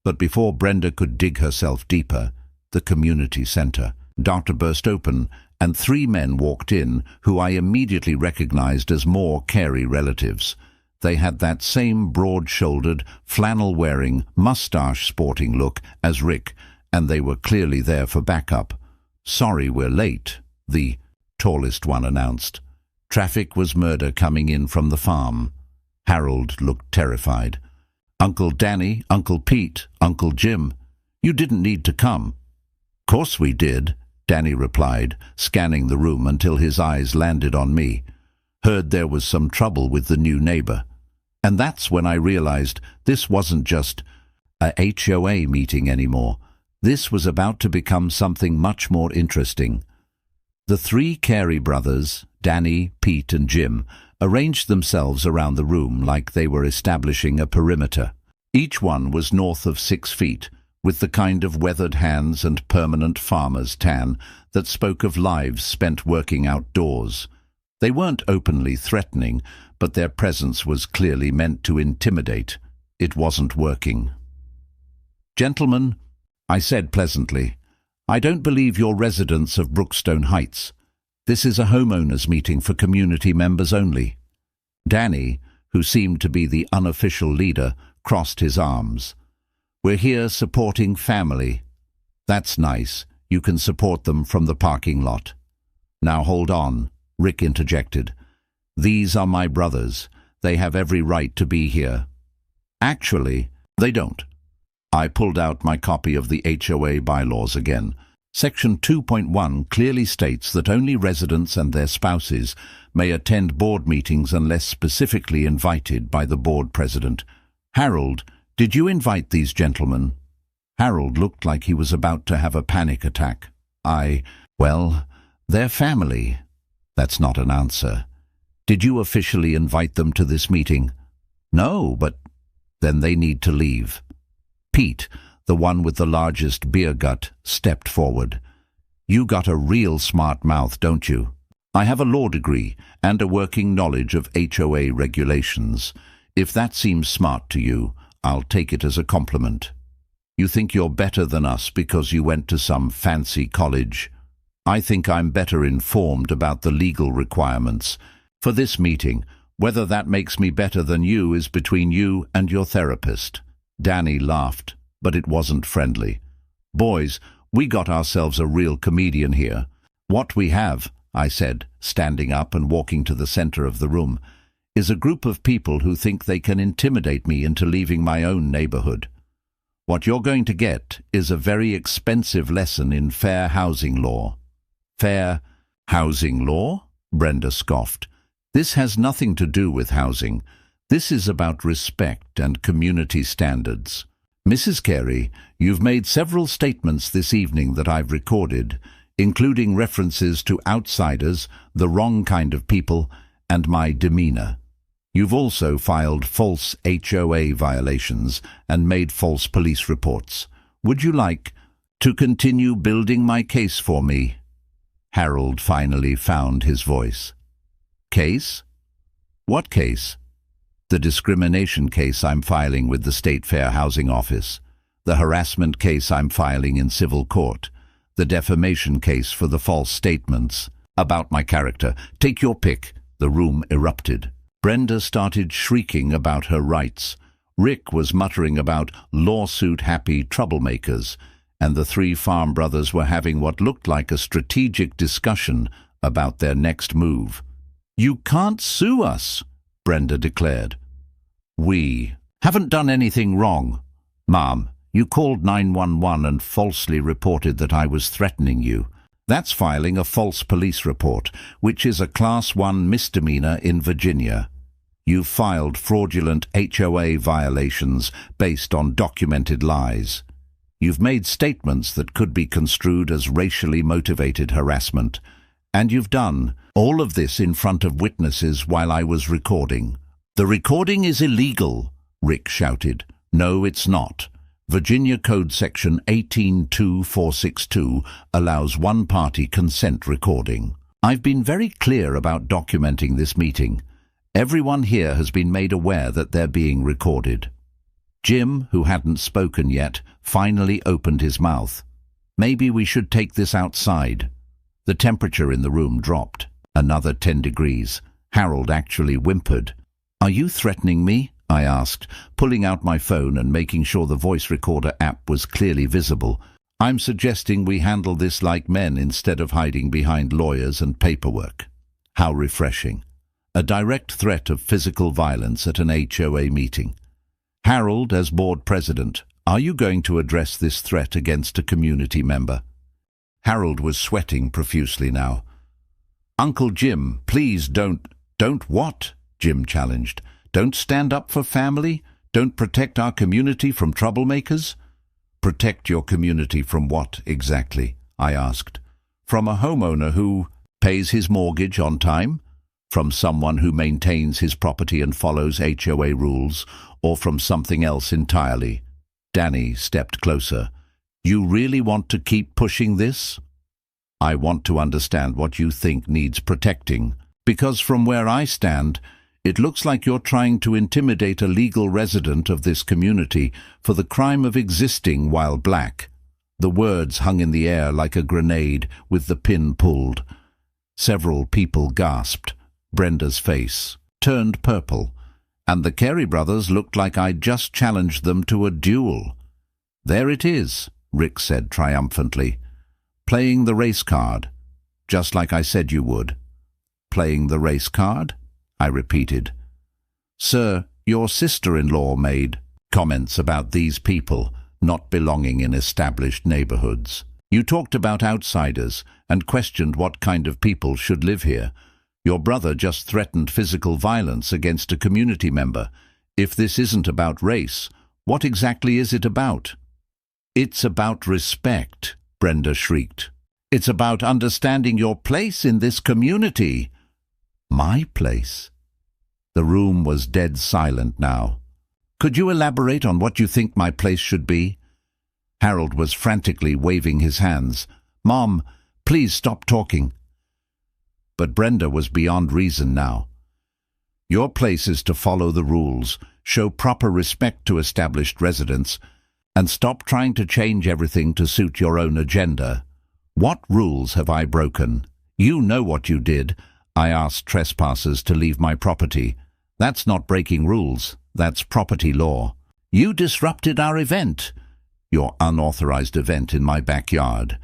But before Brenda could dig herself deeper, the community center door burst open, and 3 men walked in who I immediately recognized as more Carey relatives. They had that same broad-shouldered, flannel-wearing, mustache-sporting look as Rick, and they were clearly there for backup. "Sorry we're late," the tallest one announced. "Traffic was murder coming in from the farm." Harold looked terrified. "Uncle Danny, Uncle Pete, Uncle Jim, you didn't need to come." "Course we did," Danny replied, scanning the room until his eyes landed on me. "Heard there was some trouble with the new neighbor." And that's when I realized this wasn't just a HOA meeting anymore. This was about to become something much more interesting. The 3 Carey brothers, Danny, Pete, and Jim, arranged themselves around the room like they were establishing a perimeter. Each one was north of 6 feet, with the kind of weathered hands and permanent farmer's tan that spoke of lives spent working outdoors. They weren't openly threatening, but their presence was clearly meant to intimidate. It wasn't working. "Gentlemen," I said pleasantly, "I don't believe you're residents of Brookstone Heights. This is a homeowners meeting for community members only." Danny, who seemed to be the unofficial leader, crossed his arms. "We're here supporting family." "That's nice. You can support them from the parking lot." "Now hold on," Rick interjected. "These are my brothers. They have every right to be here." "Actually, they don't." I pulled out my copy of the HOA bylaws again. Section 2.1 clearly states that only residents and their spouses may attend board meetings unless specifically invited by the board president. "Harold, did you invite these gentlemen?" Harold looked like he was about to have a panic attack. Well, they're family." "That's not an answer. Did you officially invite them to this meeting?" "No, but..." "Then they need to leave." Pete, the one with the largest beer gut, stepped forward. "You got a real smart mouth, don't you? I have a law degree and a working knowledge of HOA regulations. If that seems smart to you, I'll take it as a compliment. You think you're better than us because you went to some fancy college. I think I'm better informed about the legal requirements for this meeting. Whether that makes me better than you is between you and your therapist." Danny laughed, but it wasn't friendly. "Boys, we got ourselves a real comedian here." "What we have," I said, standing up and walking to the center of the room, "is a group of people who think they can intimidate me into leaving my own neighborhood. What you're going to get is a very expensive lesson in fair housing law." "Fair housing law?" Brenda scoffed. "This has nothing to do with housing. This is about respect and community standards. Mrs. Carey, you've made several statements this evening that I've recorded, including references to outsiders, the wrong kind of people, and my demeanor. You've also filed false HOA violations and made false police reports. Would you like to continue building my case for me?" Harold finally found his voice. "Case? What case?" "The discrimination case I'm filing with the State Fair Housing Office, the harassment case I'm filing in civil court, the defamation case for the false statements about my character. Take your pick." The room erupted. Brenda started shrieking about her rights. Rick was muttering about lawsuit-happy troublemakers, and the 3 farm brothers were having what looked like a strategic discussion about their next move. "You can't sue us," Brenda declared. "We haven't done anything wrong. Mom, you called 911 and falsely reported that I was threatening you. That's filing a false police report, which is a Class 1 misdemeanor in Virginia. You've filed fraudulent HOA violations based on documented lies. You've made statements that could be construed as racially motivated harassment. And you've done all of this in front of witnesses while I was recording." "The recording is illegal," Rick shouted. "No, it's not. Virginia Code Section 182462 allows one-party consent recording. I've been very clear about documenting this meeting. Everyone here has been made aware that they're being recorded." Jim, who hadn't spoken yet, finally opened his mouth. Maybe we should take this outside. The temperature in the room dropped. Another 10 degrees. Harold actually whimpered. Are you threatening me? I asked, pulling out my phone and making sure the voice recorder app was clearly visible. I'm suggesting we handle this like men instead of hiding behind lawyers and paperwork. How refreshing. A direct threat of physical violence at an HOA meeting. Harold, as board president, are you going to address this threat against a community member? Harold was sweating profusely now. Uncle Jim, please don't what? Jim challenged. Don't stand up for family? Don't protect our community from troublemakers? Protect your community from what exactly? I asked. From a homeowner who pays his mortgage on time? From someone who maintains his property and follows HOA rules? Or from something else entirely? Danny stepped closer. You really want to keep pushing this? I want to understand what you think needs protecting, because from where I stand, it looks like you're trying to intimidate a legal resident of this community for the crime of existing while black. The words hung in the air like a grenade with the pin pulled. Several people gasped. Brenda's face turned purple, and the Carey brothers looked like I'd just challenged them to a duel. There it is, Rick said triumphantly. Playing the race card, just like I said you would. Playing the race card? I repeated. Sir, your sister-in-law made comments about these people not belonging in established neighborhoods. You talked about outsiders and questioned what kind of people should live here. Your brother just threatened physical violence against a community member. If this isn't about race, what exactly is it about? It's about respect, Brenda shrieked. It's about understanding your place in this community. My place? The room was dead silent now. Could you elaborate on what you think my place should be? Harold was frantically waving his hands. Mom, please stop talking. But Brenda was beyond reason now. Your place is to follow the rules, show proper respect to established residents, and stop trying to change everything to suit your own agenda. What rules have I broken? You know what you did. I asked trespassers to leave my property. That's not breaking rules. That's property law. You disrupted our event. Your unauthorized event in my backyard.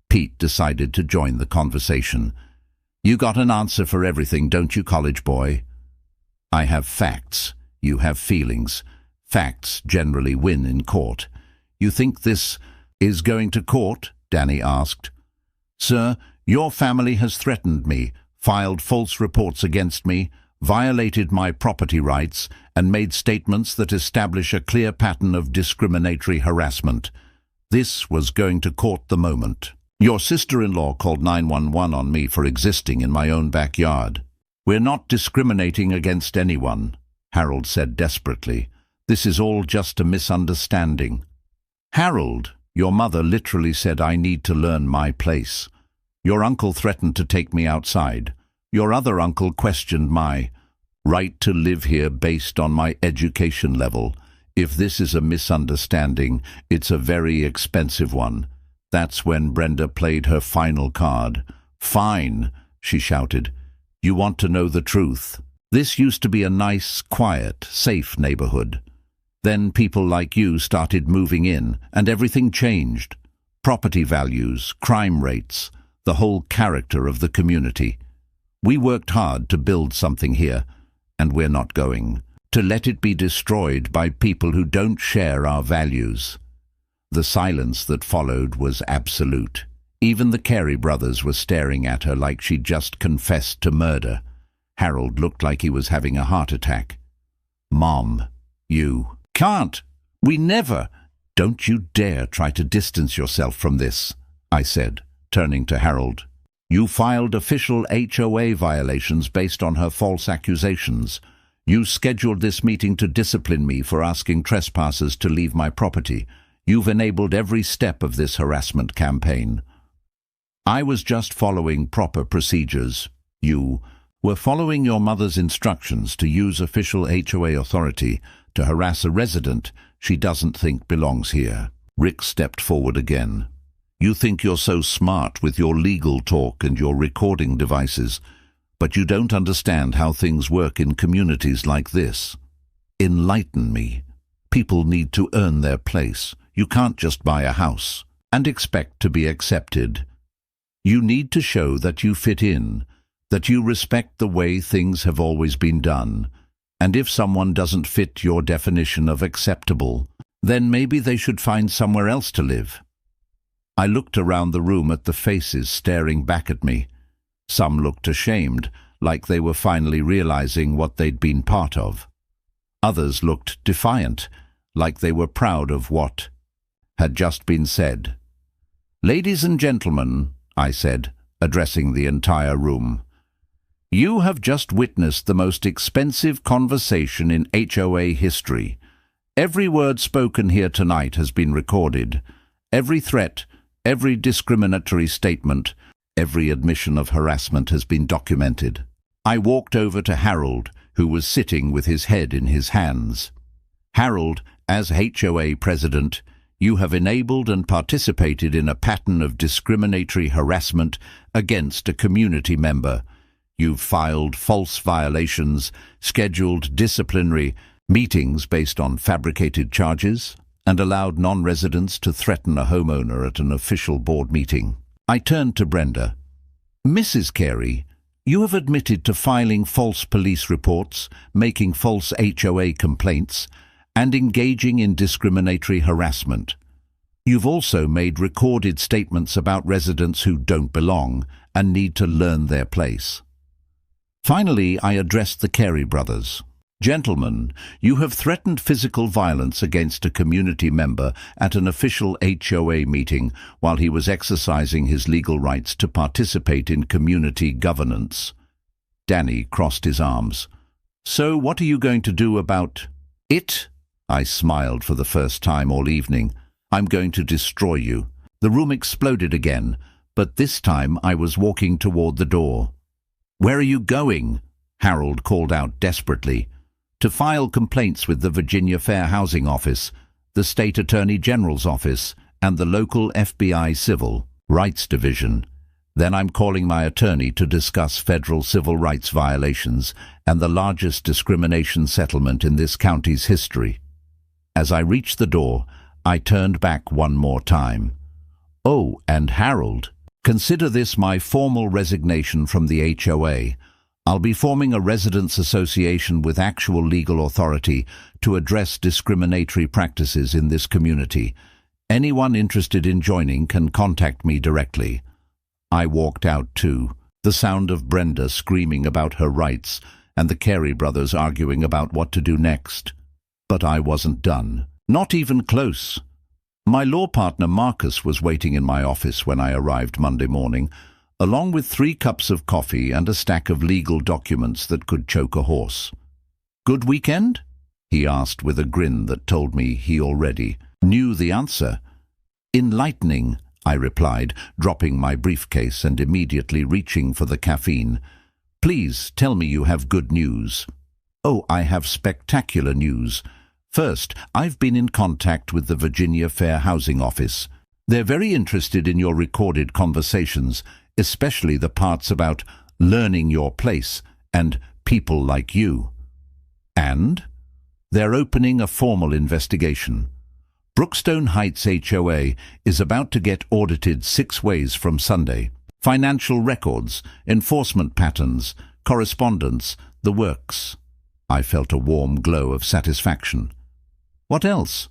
Pete decided to join the conversation. You got an answer for everything, don't you, college boy? I have facts. You have feelings. Facts generally win in court. You think this is going to court? Danny asked. Sir, your family has threatened me, filed false reports against me, violated my property rights, and made statements that establish a clear pattern of discriminatory harassment. This was going to court the moment. Your sister-in-law called 911 on me for existing in my own backyard. We're not discriminating against anyone, Harold said desperately. This is all just a misunderstanding. Harold, your mother literally said I need to learn my place. Your uncle threatened to take me outside. Your other uncle questioned my right to live here based on my education level. If this is a misunderstanding, it's a very expensive one. That's when Brenda played her final card. Fine, she shouted. You want to know the truth? This used to be a nice, quiet, safe neighborhood. Then people like you started moving in, and everything changed. Property values, crime rates, the whole character of the community. We worked hard to build something here, and we're not going to let it be destroyed by people who don't share our values. The silence that followed was absolute. Even the Carey brothers were staring at her like she'd just confessed to murder. Harold looked like he was having a heart attack. Mom, you can't. We never. Don't you dare try to distance yourself from this, I said, turning to Harold. You filed official HOA violations based on her false accusations. You scheduled this meeting to discipline me for asking trespassers to leave my property. You've enabled every step of this harassment campaign. I was just following proper procedures. You were following your mother's instructions to use official HOA authority to harass a resident she doesn't think belongs here. Rick stepped forward again. You think you're so smart with your legal talk and your recording devices, but you don't understand how things work in communities like this. Enlighten me. People need to earn their place. You can't just buy a house and expect to be accepted. You need to show that you fit in, that you respect the way things have always been done, and if someone doesn't fit your definition of acceptable, then maybe they should find somewhere else to live. I looked around the room at the faces staring back at me. Some looked ashamed, like they were finally realizing what they'd been part of. Others looked defiant, like they were proud of what had just been said. Ladies and gentlemen, I said, addressing the entire room, you have just witnessed the most expensive conversation in HOA history. Every word spoken here tonight has been recorded. Every threat, every discriminatory statement, every admission of harassment has been documented. I walked over to Harold, who was sitting with his head in his hands. Harold, as HOA president, you have enabled and participated in a pattern of discriminatory harassment against a community member. You've filed false violations, scheduled disciplinary meetings based on fabricated charges, and allowed non-residents to threaten a homeowner at an official board meeting. I turned to Brenda. Mrs. Carey, you have admitted to filing false police reports, making false HOA complaints, and engaging in discriminatory harassment. You've also made recorded statements about residents who don't belong and need to learn their place. Finally, I addressed the Carey brothers. Gentlemen, you have threatened physical violence against a community member at an official HOA meeting while he was exercising his legal rights to participate in community governance. Danny crossed his arms. So what are you going to do about it? I smiled for the first time all evening. I'm going to destroy you. The room exploded again, but this time I was walking toward the door. Where are you going? Harold called out desperately. To file complaints with the Virginia Fair Housing Office, the State Attorney General's Office, and the local FBI Civil Rights Division. Then I'm calling my attorney to discuss federal civil rights violations and the largest discrimination settlement in this county's history. As I reached the door, I turned back one more time. Oh, and Harold, consider this my formal resignation from the HOA. I'll be forming a residents' association with actual legal authority to address discriminatory practices in this community. Anyone interested in joining can contact me directly. I walked out too, the sound of Brenda screaming about her rights and the Carey brothers arguing about what to do next. But I wasn't done. Not even close. My law partner Marcus was waiting in my office when I arrived Monday morning, along with 3 cups of coffee and a stack of legal documents that could choke a horse. Good weekend? He asked with a grin that told me he already knew the answer. Enlightening, I replied, dropping my briefcase and immediately reaching for the caffeine. Please tell me you have good news. Oh, I have spectacular news. First, I've been in contact with the Virginia Fair Housing Office. They're very interested in your recorded conversations, especially the parts about learning your place and people like you. And they're opening a formal investigation. Brookstone Heights HOA is about to get audited 6 ways from Sunday. Financial records, enforcement patterns, correspondence, the works. I felt a warm glow of satisfaction. What else?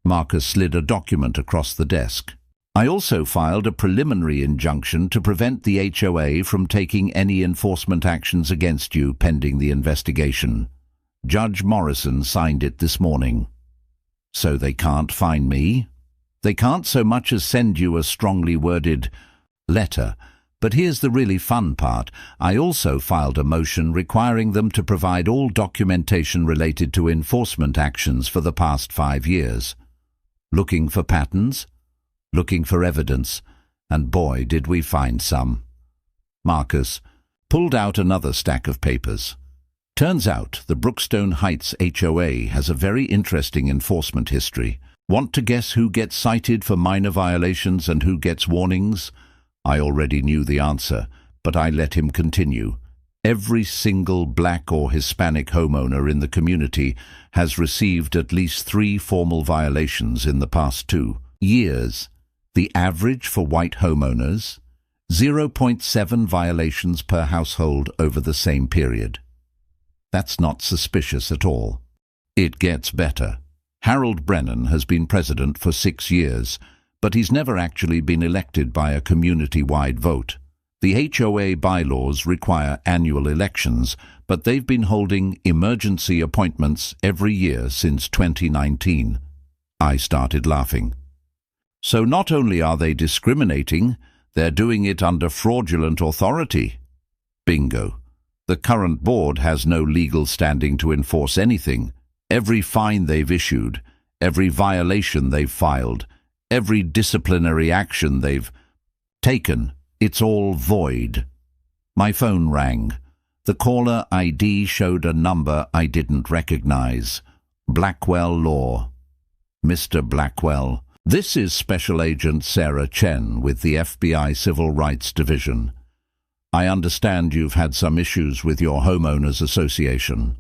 Marcus slid a document across the desk. I also filed a preliminary injunction to prevent the HOA from taking any enforcement actions against you pending the investigation. Judge Morrison signed it this morning. So they can't fine me? They can't so much as send you a strongly worded letter. But here's the really fun part. I also filed a motion requiring them to provide all documentation related to enforcement actions for the past 5 years. Looking for patterns? Looking for evidence, and boy, did we find some. Marcus pulled out another stack of papers. Turns out the Brookstone Heights HOA has a very interesting enforcement history. Want to guess who gets cited for minor violations and who gets warnings? I already knew the answer, but I let him continue. Every single black or Hispanic homeowner in the community has received at least 3 formal violations in the past 2 years. The average for white homeowners, 0.7 violations per household over the same period. That's not suspicious at all. It gets better. Harold Brennan has been president for 6 years, but he's never actually been elected by a community-wide vote. The HOA bylaws require annual elections, but they've been holding emergency appointments every year since 2019. I started laughing. So not only are they discriminating, they're doing it under fraudulent authority. Bingo. The current board has no legal standing to enforce anything. Every fine they've issued, every violation they've filed, every disciplinary action they've taken, it's all void. My phone rang. The caller ID showed a number I didn't recognize. Blackwell Law. Mr. Blackwell, this is Special Agent Sarah Chen with the FBI Civil Rights Division. I understand you've had some issues with your homeowners association.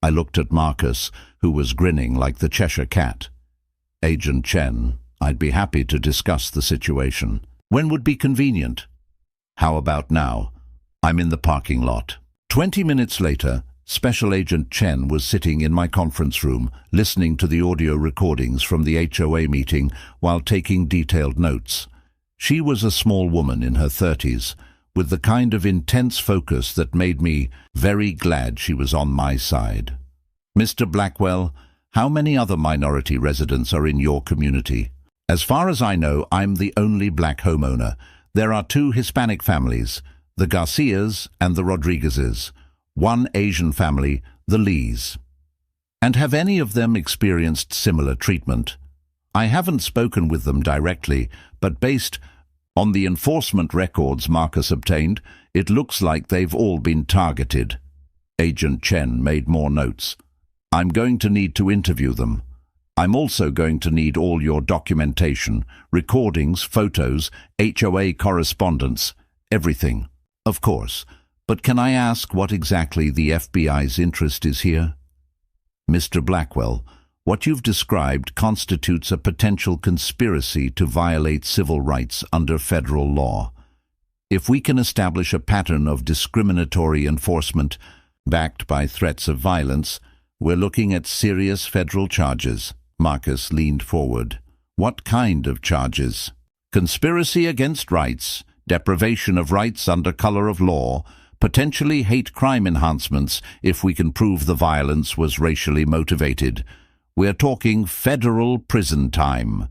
I looked at Marcus, who was grinning like the Cheshire Cat. Agent Chen, I'd be happy to discuss the situation. When would be convenient? How about now? I'm in the parking lot. 20 minutes later, Special Agent Chen was sitting in my conference room, listening to the audio recordings from the HOA meeting while taking detailed notes. She was a small woman in her 30s, with the kind of intense focus that made me very glad she was on my side. Mr. Blackwell, how many other minority residents are in your community? As far as I know, I'm the only black homeowner. There are 2 Hispanic families, the Garcias and the Rodriguezes, 1 Asian family, the Lees. And have any of them experienced similar treatment? I haven't spoken with them directly, but based on the enforcement records Marcus obtained, it looks like they've all been targeted. Agent Chen made more notes. I'm going to need to interview them. I'm also going to need all your documentation, recordings, photos, HOA correspondence, everything. Of course, but can I ask what exactly the FBI's interest is here? Mr. Blackwell, what you've described constitutes a potential conspiracy to violate civil rights under federal law. If we can establish a pattern of discriminatory enforcement backed by threats of violence, we're looking at serious federal charges. Marcus leaned forward. What kind of charges? Conspiracy against rights, deprivation of rights under color of law, potentially hate crime enhancements if we can prove the violence was racially motivated. We're talking federal prison time.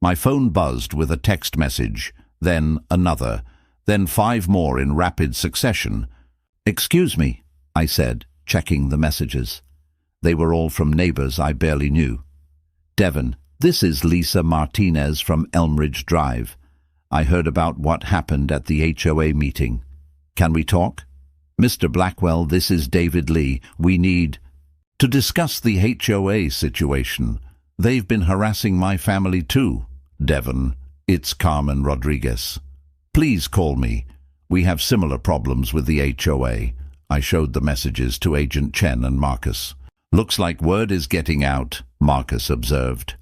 My phone buzzed with a text message, then another, then 5 more in rapid succession. "Excuse me," I said, checking the messages. They were all from neighbors I barely knew. "Devon, this is Lisa Martinez from Elmridge Drive. I heard about what happened at the HOA meeting. Can we talk?" "Mr. Blackwell, this is David Lee. We need to discuss the HOA situation. They've been harassing my family too." "Devon, it's Carmen Rodriguez. Please call me. We have similar problems with the HOA." I showed the messages to Agent Chen and Marcus. "Looks like word is getting out," Marcus observed.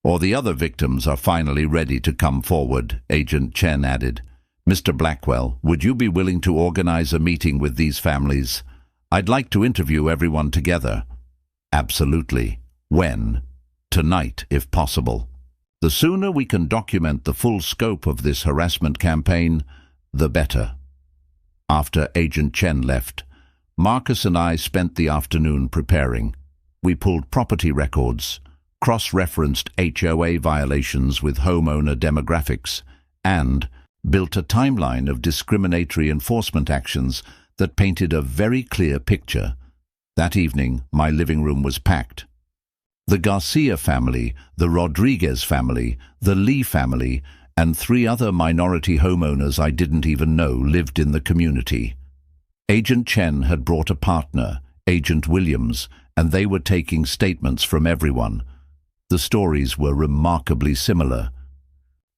"Or the other victims are finally ready to come forward," Agent Chen added. "Mr. Blackwell, would you be willing to organize a meeting with these families? I'd like to interview everyone together." "Absolutely. When?" "Tonight, if possible. The sooner we can document the full scope of this harassment campaign, the better." After Agent Chen left, Marcus and I spent the afternoon preparing. We pulled property records, cross-referenced HOA violations with homeowner demographics, and built a timeline of discriminatory enforcement actions that painted a very clear picture. That evening, my living room was packed. The Garcia family, the Rodriguez family, the Lee family, and 3 other minority homeowners I didn't even know lived in the community. Agent Chen had brought a partner, Agent Williams, and they were taking statements from everyone. The stories were remarkably similar.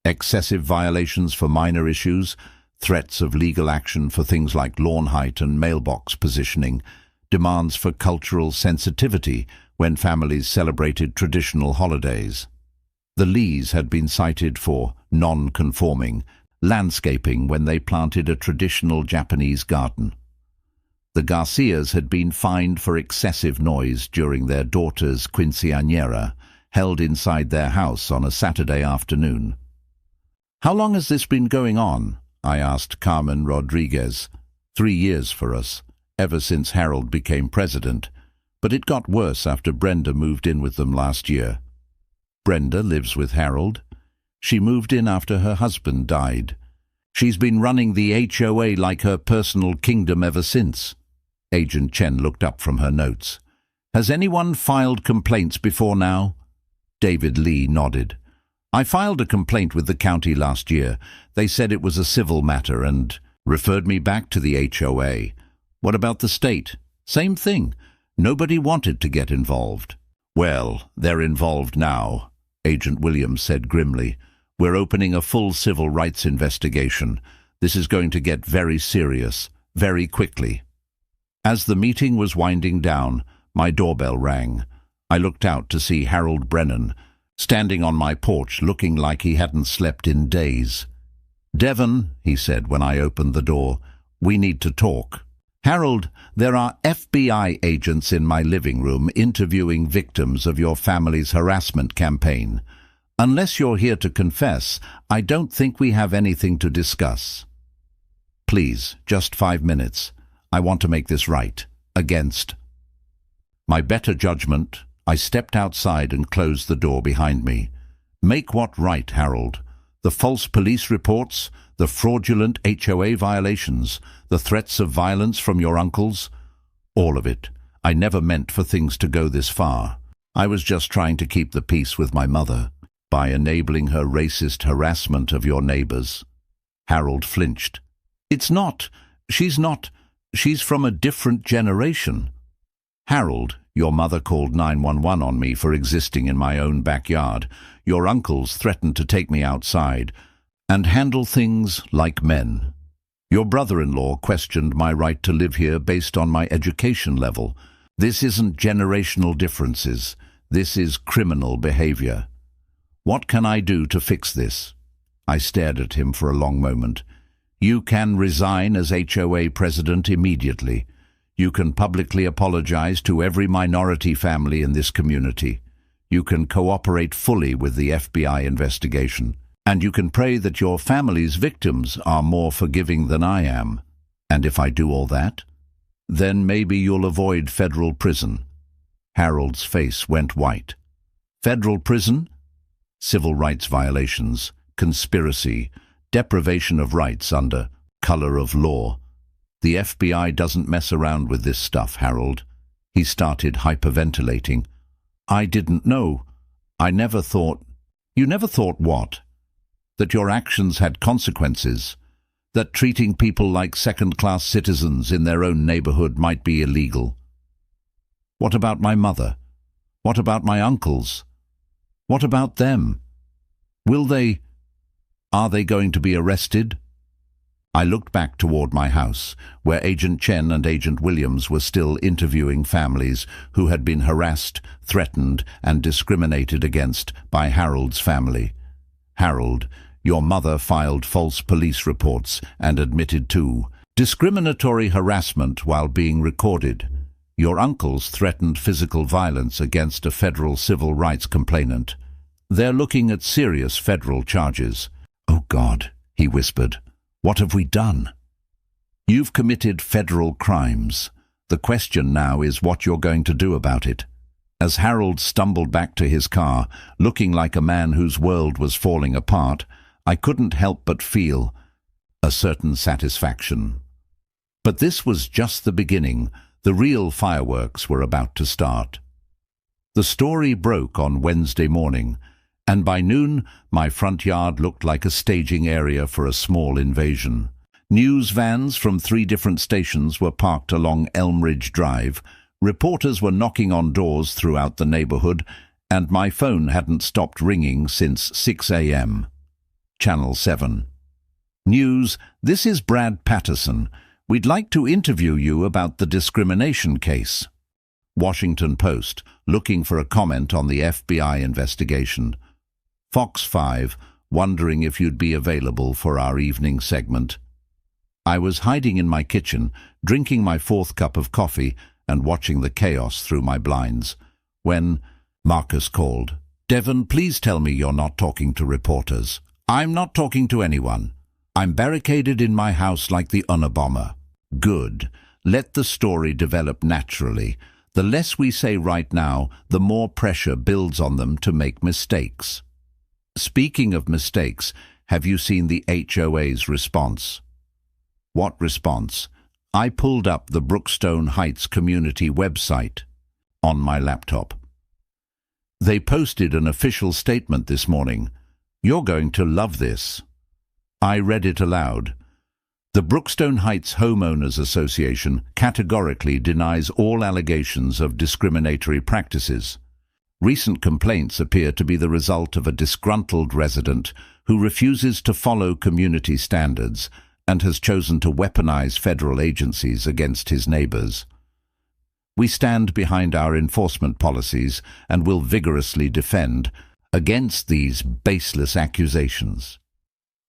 Excessive violations for minor issues, threats of legal action for things like lawn height and mailbox positioning, demands for cultural sensitivity when families celebrated traditional holidays. The Lees had been cited for non-conforming landscaping when they planted a traditional Japanese garden. The Garcias had been fined for excessive noise during their daughter's quinceañera, held inside their house on a Saturday afternoon. "How long has this been going on?" I asked Carmen Rodriguez. 3 years for us, ever since Harold became president, but it got worse after Brenda moved in with them last year. Brenda lives with Harold. She moved in after her husband died. She's been running the HOA like her personal kingdom ever since. Agent Chen looked up from her notes. "Has anyone filed complaints before now?" David Lee nodded. "I filed a complaint with the county last year. They said it was a civil matter and referred me back to the HOA. What about the state? Same thing. Nobody wanted to get involved." "Well, they're involved now," Agent Williams said grimly. "We're opening a full civil rights investigation. This is going to get very serious, very quickly." As the meeting was winding down, my doorbell rang. I looked out to see Harold Brennan, standing on my porch looking like he hadn't slept in days. "Devon," he said when I opened the door, "we need to talk." "Harold, there are FBI agents in my living room interviewing victims of your family's harassment campaign. Unless you're here to confess, I don't think we have anything to discuss." "Please, just 5 minutes. I want to make this right. Against my better judgment, I stepped outside and closed the door behind me. "Make what right, Harold? The false police reports, the fraudulent HOA violations, the threats of violence from your uncles? All of it. I never meant for things to go this far. I was just trying to keep the peace with my mother by enabling her racist harassment of your neighbors." Harold flinched. "It's not. She's not. She's from a different generation." "Harold, your mother called 911 on me for existing in my own backyard. Your uncles threatened to take me outside and handle things like men. Your brother-in-law questioned my right to live here based on my education level. This isn't generational differences. This is criminal behavior. What can I do to fix this?" I stared at him for a long moment. "You can resign as HOA president immediately. You can publicly apologize to every minority family in this community. You can cooperate fully with the FBI investigation. And you can pray that your family's victims are more forgiving than I am. And if I do all that, then maybe you'll avoid federal prison." Harold's face went white. "Federal prison? Civil rights violations, conspiracy, deprivation of rights under color of law. The FBI doesn't mess around with this stuff, Harold." He started hyperventilating. "I didn't know. I never thought—" "You never thought what? That your actions had consequences? That treating people like second-class citizens in their own neighborhood might be illegal? What about my mother? What about my uncles? What about them? Are they going to be arrested?" I looked back toward my house, where Agent Chen and Agent Williams were still interviewing families who had been harassed, threatened, and discriminated against by Harold's family. "Harold, your mother filed false police reports and admitted to discriminatory harassment while being recorded. Your uncles threatened physical violence against a federal civil rights complainant. They're looking at serious federal charges." "Oh God," he whispered. "What have we done?" "You've committed federal crimes. The question now is what you're going to do about it." As Harold stumbled back to his car, looking like a man whose world was falling apart, I couldn't help but feel a certain satisfaction. But this was just the beginning. The real fireworks were about to start. The story broke on Wednesday morning, and by noon my front yard looked like a staging area for a small invasion. News vans from 3 different stations were parked along Elm Ridge Drive, Reporters were knocking on doors throughout the neighborhood, and my phone hadn't stopped ringing since 6 a.m. Channel 7. News, this is Brad Patterson. We'd like to interview you about the discrimination case. Washington Post, looking for a comment on the FBI investigation. Fox 5, wondering if you'd be available for our evening segment. I was hiding in my kitchen, drinking my fourth cup of coffee and watching the chaos through my blinds, when Marcus called. Devon, please tell me you're not talking to reporters. I'm not talking to anyone. I'm barricaded in my house like the Unabomber. Good. Let the story develop naturally. The less we say right now, the more pressure builds on them to make mistakes. Speaking of mistakes, have you seen the HOA's response? What response? I pulled up the Brookstone Heights community website on my laptop. They posted an official statement this morning. You're going to love this. I read it aloud. The Brookstone Heights Homeowners Association categorically denies all allegations of discriminatory practices. Recent complaints appear to be the result of a disgruntled resident who refuses to follow community standards and has chosen to weaponize federal agencies against his neighbors. We stand behind our enforcement policies and will vigorously defend against these baseless accusations.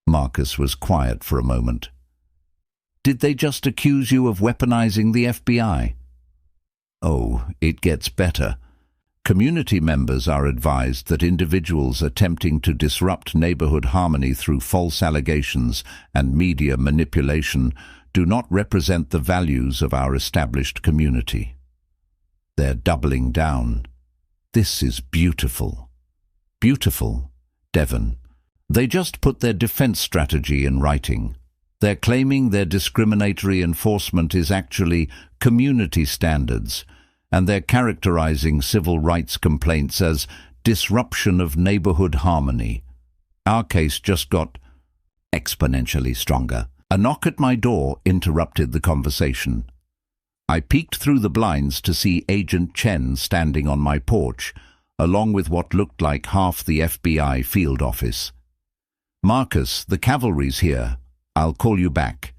Marcus was quiet for a moment. Did they just accuse you of weaponizing the FBI? Oh, it gets better. Community members are advised that individuals attempting to disrupt neighborhood harmony through false allegations and media manipulation do not represent the values of our established community. They're doubling down. This is beautiful. Beautiful, Devon. They just put their defense strategy in writing. They're claiming their discriminatory enforcement is actually community standards, and they're characterizing civil rights complaints as disruption of neighborhood harmony. Our case just got exponentially stronger. A knock at my door interrupted the conversation. I peeked through the blinds to see Agent Chen standing on my porch, along with what looked like half the FBI field office. Marcus, the cavalry's here. I'll call you back.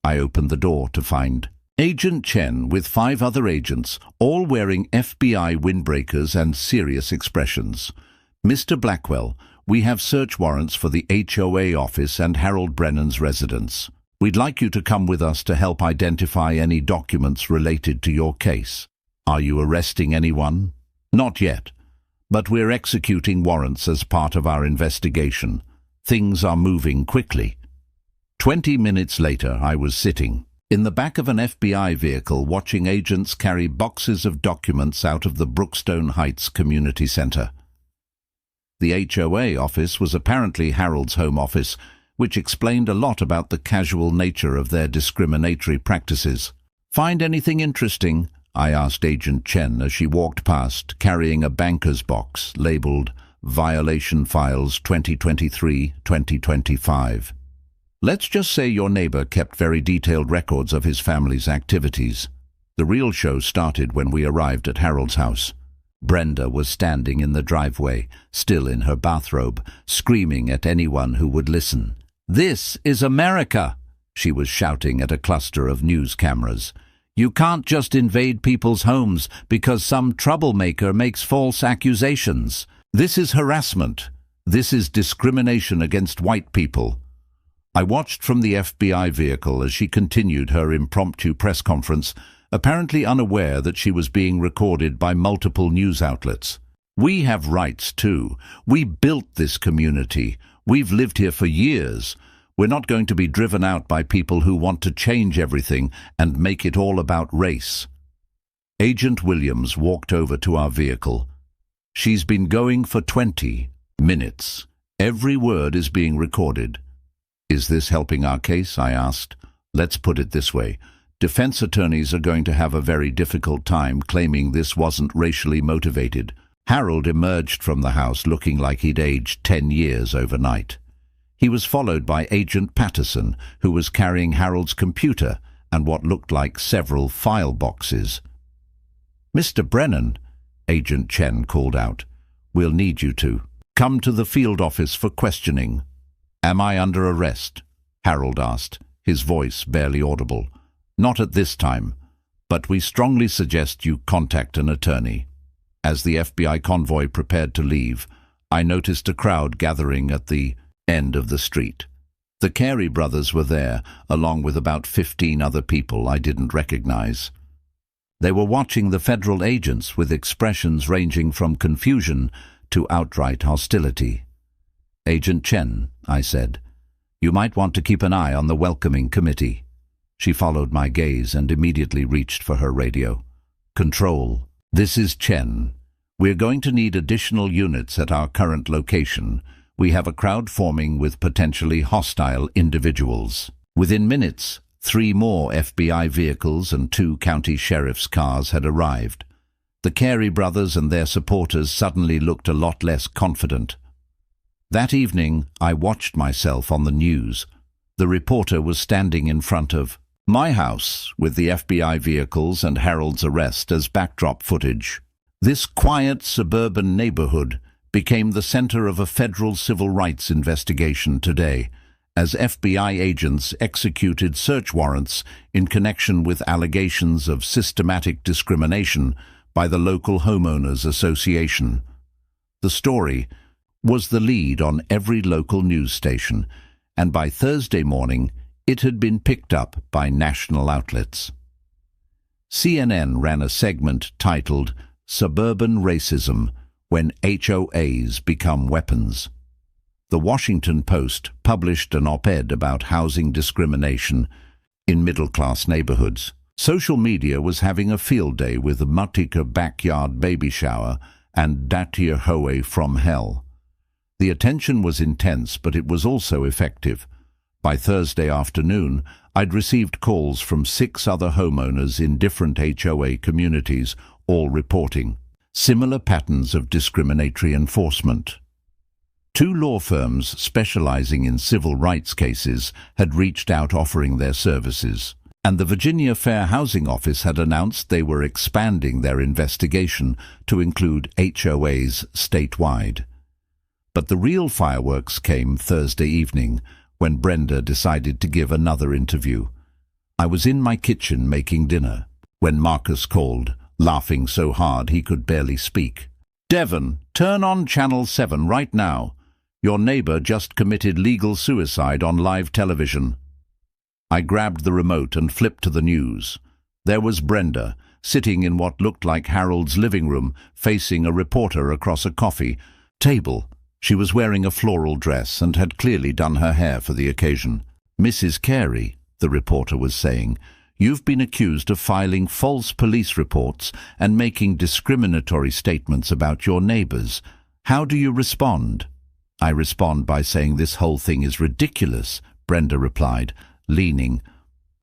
I opened the door to find Agent Chen with 5 other agents, all wearing FBI windbreakers and serious expressions. Mr. Blackwell, we have search warrants for the HOA office and Harold Brennan's residence. We'd like you to come with us to help identify any documents related to your case. Are you arresting anyone? Not yet, but we're executing warrants as part of our investigation. Things are moving quickly. 20 minutes later, I was sitting in the back of an FBI vehicle watching agents carry boxes of documents out of the Brookstone Heights Community Center. The HOA office was apparently Harold's home office, which explained a lot about the casual nature of their discriminatory practices. Find anything interesting? I asked Agent Chen as she walked past, carrying a banker's box labeled Violation Files 2023-2025. Let's just say your neighbor kept very detailed records of his family's activities. The real show started when we arrived at Harold's house. Brenda was standing in the driveway, still in her bathrobe, screaming at anyone who would listen. "This is America!" she was shouting at a cluster of news cameras. "You can't just invade people's homes because some troublemaker makes false accusations. This is harassment. This is discrimination against white people." I watched from the FBI vehicle as she continued her impromptu press conference, apparently unaware that she was being recorded by multiple news outlets. "We have rights too. We built this community. We've lived here for years. We're not going to be driven out by people who want to change everything and make it all about race." Agent Williams walked over to our vehicle. "She's been going for 20 minutes. Every word is being recorded." "Is this helping our case?" I asked. "Let's put it this way. Defense attorneys are going to have a very difficult time claiming this wasn't racially motivated." Harold emerged from the house looking like he'd aged 10 years overnight. He was followed by Agent Patterson, who was carrying Harold's computer and what looked like several file boxes. "Mr. Brennan," Agent Chen called out, "we'll need you to come to the field office for questioning." "Am I under arrest?" Harold asked, his voice barely audible. "Not at this time, but we strongly suggest you contact an attorney." As the FBI convoy prepared to leave, I noticed a crowd gathering at the end of the street. The Carey brothers were there, along with about 15 other people I didn't recognize. They were watching the federal agents with expressions ranging from confusion to outright hostility. "Agent Chen," I said, "you might want to keep an eye on the welcoming committee." She followed my gaze and immediately reached for her radio. "Control, this is Chen. We're going to need additional units at our current location. We have a crowd forming with potentially hostile individuals." Within minutes, 3 more FBI vehicles and 2 county sheriff's cars had arrived. The Carey brothers and their supporters suddenly looked a lot less confident. That evening, I watched myself on the news. The reporter was standing in front of my house with the FBI vehicles and Harold's arrest as backdrop footage. This quiet suburban neighborhood became the center of a federal civil rights investigation today, as FBI agents executed search warrants in connection with allegations of systematic discrimination by the local Homeowners Association. The story was the lead on every local news station, and by Thursday morning it had been picked up by national outlets. CNN ran a segment titled "Suburban Racism: When HOAs Become Weapons." The Washington Post published an op-ed about housing discrimination in middle-class neighborhoods. Social media was having a field day with the Mutika backyard baby shower and Datir Hoe from Hell. The attention was intense, but it was also effective. By Thursday afternoon, I'd received calls from 6 other homeowners in different HOA communities, all reporting similar patterns of discriminatory enforcement. 2 law firms specializing in civil rights cases had reached out offering their services, and the Virginia Fair Housing Office had announced they were expanding their investigation to include HOAs statewide. But the real fireworks came Thursday evening, when Brenda decided to give another interview. I was in my kitchen making dinner when Marcus called, laughing so hard he could barely speak. "Devon, turn on Channel 7 right now. Your neighbor just committed legal suicide on live television." I grabbed the remote and flipped to the news. There was Brenda, sitting in what looked like Harold's living room, facing a reporter across a coffee table. She was wearing a floral dress and had clearly done her hair for the occasion. "Mrs. Carey," the reporter was saying, "you've been accused of filing false police reports and making discriminatory statements about your neighbors. How do you respond?" "I respond by saying this whole thing is ridiculous," Brenda replied, leaning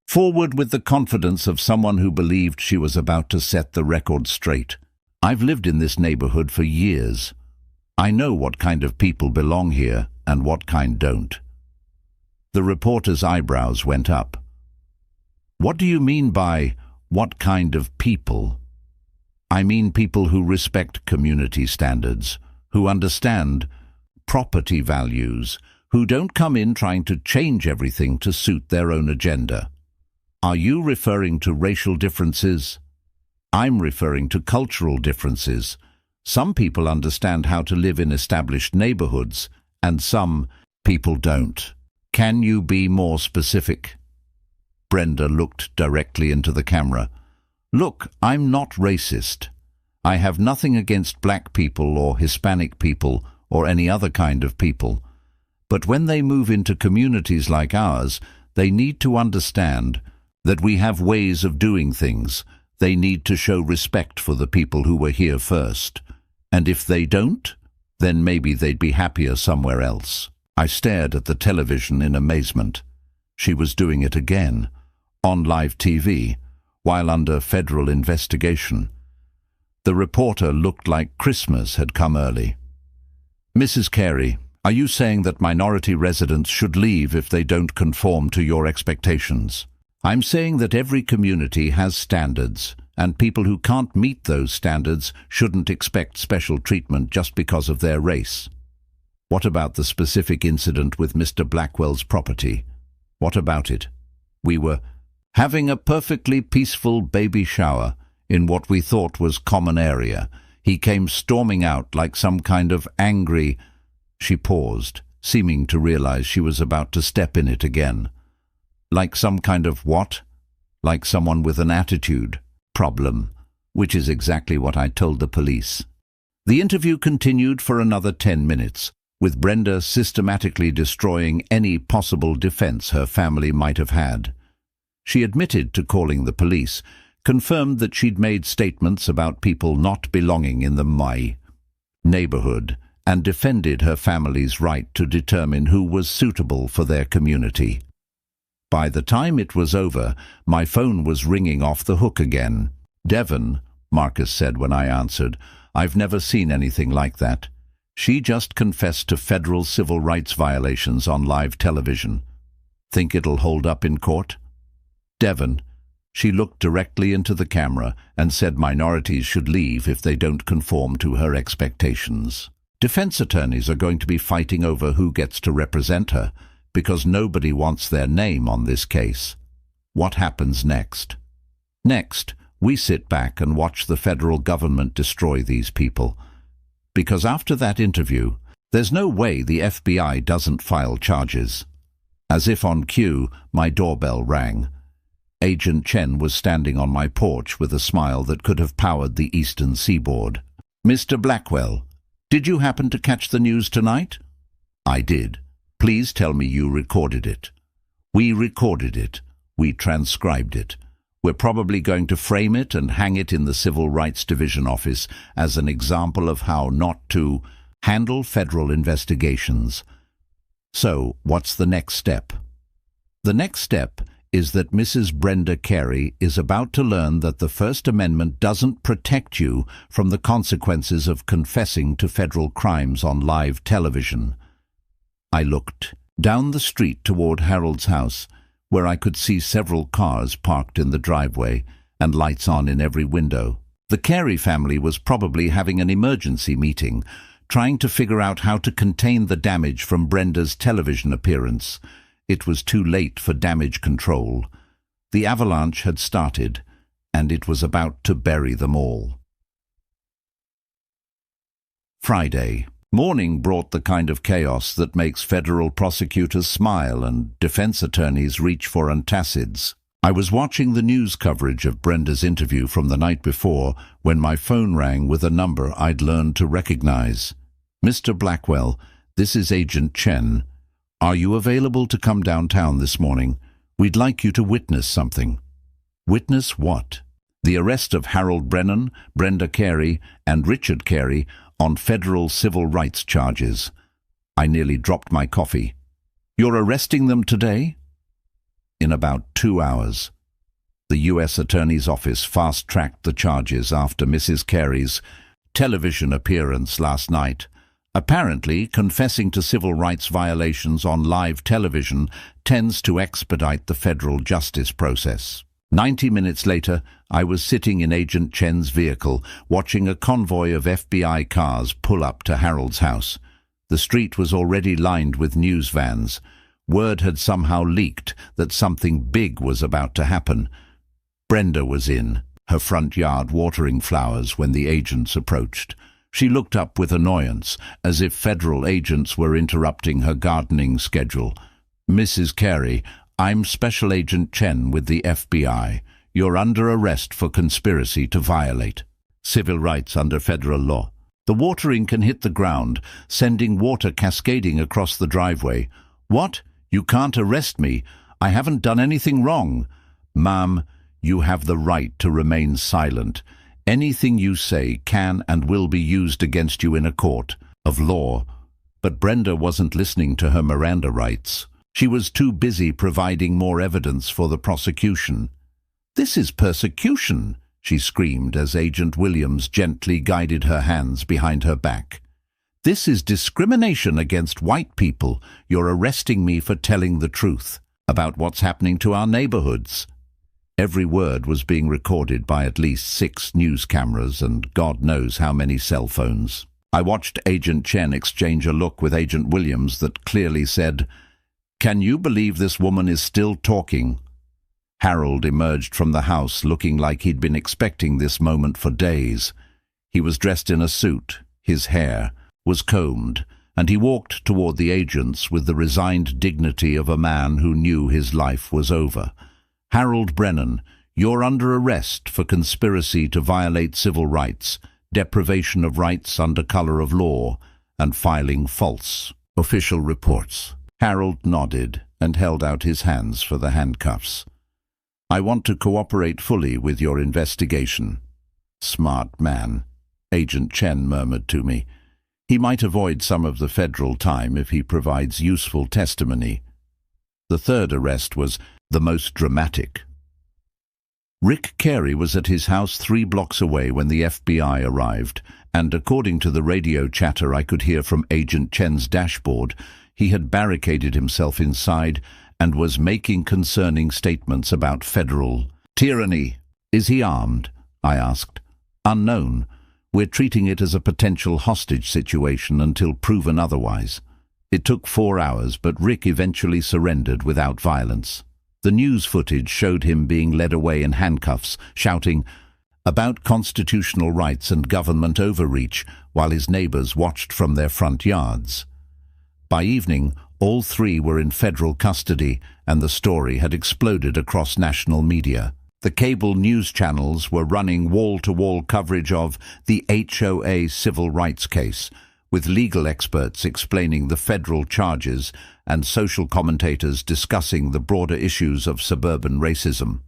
forward with the confidence of someone who believed she was about to set the record straight. "I've lived in this neighborhood for years. I know what kind of people belong here and what kind don't." The reporter's eyebrows went up. "What do you mean by what kind of people?" "I mean people who respect community standards, who understand property values, who don't come in trying to change everything to suit their own agenda." "Are you referring to racial differences?" "I'm referring to cultural differences. Some people understand how to live in established neighborhoods, and some people don't. Can you be more specific?" Brenda looked directly into the camera. "Look, I'm not racist. I have nothing against black people or Hispanic people or any other kind of people. But when they move into communities like ours, they need to understand that we have ways of doing things. They need to show respect for the people who were here first. And if they don't, then maybe they'd be happier somewhere else." I stared at the television in amazement. She was doing it again, on live TV, while under federal investigation. The reporter looked like Christmas had come early. "Mrs. Carey, are you saying that minority residents should leave if they don't conform to your expectations?" "I'm saying that every community has standards, and people who can't meet those standards shouldn't expect special treatment just because of their race. What about the specific incident with Mr. Blackwell's property? What about it? We were having a perfectly peaceful baby shower in what we thought was common area. He came storming out like some kind of angry... She paused, seeming to realize she was about to step in it again. Like some kind of what? Like someone with an attitude problem, which is exactly what I told the police. The interview continued for another 10 minutes, with Brenda systematically destroying any possible defense her family might have had. She admitted to calling the police, confirmed that she'd made statements about people not belonging in the my neighborhood, and defended her family's right to determine who was suitable for their community. By the time it was over, my phone was ringing off the hook again. "Devon," Marcus said when I answered, "I've never seen anything like that. She just confessed to federal civil rights violations on live television. Think it'll hold up in court?" "Devon." She looked directly into the camera and said minorities should leave if they don't conform to her expectations. Defense attorneys are going to be fighting over who gets to represent her, because nobody wants their name on this case. What happens next? Next, we sit back and watch the federal government destroy these people. Because after that interview, there's no way the FBI doesn't file charges. As if on cue, my doorbell rang. Agent Chen was standing on my porch with a smile that could have powered the eastern seaboard. "Mr. Blackwell, did you happen to catch the news tonight?" "I did. Please tell me you recorded it." "We recorded it. We transcribed it. We're probably going to frame it and hang it in the Civil Rights Division office as an example of how not to handle federal investigations." So, what's the next step? The next step is that Mrs. Brenda Carey is about to learn that the First Amendment doesn't protect you from the consequences of confessing to federal crimes on live television. I looked down the street toward Harold's house, where I could see several cars parked in the driveway and lights on in every window. The Carey family was probably having an emergency meeting, trying to figure out how to contain the damage from Brenda's television appearance. It was too late for damage control. The avalanche had started, and it was about to bury them all. Friday. Morning brought the kind of chaos that makes federal prosecutors smile and defense attorneys reach for antacids. I was watching the news coverage of Brenda's interview from the night before when my phone rang with a number I'd learned to recognize. "Mr. Blackwell, this is Agent Chen. Are you available to come downtown this morning? We'd like you to witness something." "Witness what?" "The arrest of Harold Brennan, Brenda Carey, and Richard Carey on federal civil rights charges." I nearly dropped my coffee. "You're arresting them today?" "In about 2 hours. The U.S. Attorney's Office fast-tracked the charges after Mrs. Carey's television appearance last night. Apparently, confessing to civil rights violations on live television tends to expedite the federal justice process. 90 minutes later, I was sitting in Agent Chen's vehicle, watching a convoy of FBI cars pull up to Harold's house. The street was already lined with news vans. Word had somehow leaked that something big was about to happen. Brenda was in, her front yard watering flowers when the agents approached. She looked up with annoyance, as if federal agents were interrupting her gardening schedule. "Mrs. Carey, I'm Special Agent Chen with the FBI. You're under arrest for conspiracy to violate civil rights under federal law. The watering can hit the ground, sending water cascading across the driveway." "What? You can't arrest me. I haven't done anything wrong." "Ma'am, you have the right to remain silent. Anything you say can and will be used against you in a court of law." But Brenda wasn't listening to her Miranda rights. She was too busy providing more evidence for the prosecution. "This is persecution," she screamed as Agent Williams gently guided her hands behind her back. "This is discrimination against white people. You're arresting me for telling the truth about what's happening to our neighborhoods." Every word was being recorded by at least 6 news cameras and God knows how many cell phones. I watched Agent Chen exchange a look with Agent Williams that clearly said, "Can you believe this woman is still talking?" Harold emerged from the house looking like he'd been expecting this moment for days. He was dressed in a suit, his hair was combed, and he walked toward the agents with the resigned dignity of a man who knew his life was over. "Harold Brennan, you're under arrest for conspiracy to violate civil rights, deprivation of rights under color of law, and filing false official reports." Harold nodded and held out his hands for the handcuffs. "I want to cooperate fully with your investigation." "Smart man," Agent Chen murmured to me. "He might avoid some of the federal time if he provides useful testimony." The third arrest was the most dramatic. Rick Carey was at his house 3 blocks away when the FBI arrived, and according to the radio chatter I could hear from Agent Chen's dashboard, he had barricaded himself inside and was making concerning statements about federal tyranny. "Is he armed?" I asked. "Unknown. We're treating it as a potential hostage situation until proven otherwise." It took 4 hours, but Rick eventually surrendered without violence. The news footage showed him being led away in handcuffs, shouting about constitutional rights and government overreach, while his neighbors watched from their front yards. By evening, all 3 were in federal custody, and the story had exploded across national media. The cable news channels were running wall-to-wall coverage of the HOA civil rights case, with legal experts explaining the federal charges and social commentators discussing the broader issues of suburban racism.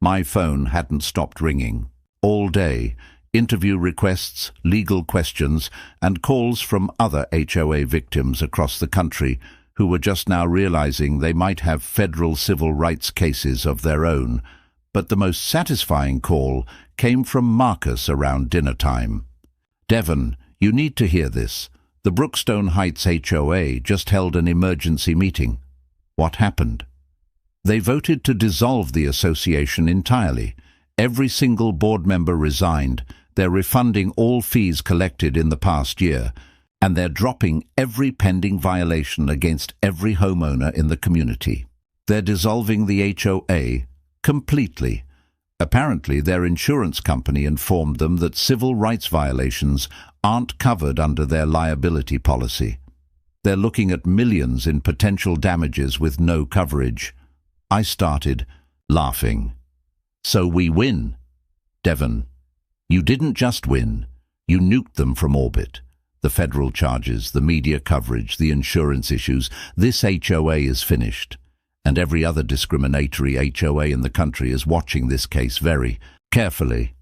My phone hadn't stopped ringing. All day, interview requests, legal questions, and calls from other HOA victims across the country who were just now realizing they might have federal civil rights cases of their own. But the most satisfying call came from Marcus around dinner time. "Devon, you need to hear this. The Brookstone Heights HOA just held an emergency meeting." "What happened?" "They voted to dissolve the association entirely. Every single board member resigned. They're refunding all fees collected in the past year, and they're dropping every pending violation against every homeowner in the community. They're dissolving the HOA completely. Apparently, their insurance company informed them that civil rights violations aren't covered under their liability policy. They're looking at millions in potential damages with no coverage." I started laughing. "So we win." "Devon, you didn't just win. You nuked them from orbit. The federal charges, the media coverage, the insurance issues. This HOA is finished. And every other discriminatory HOA in the country is watching this case very carefully."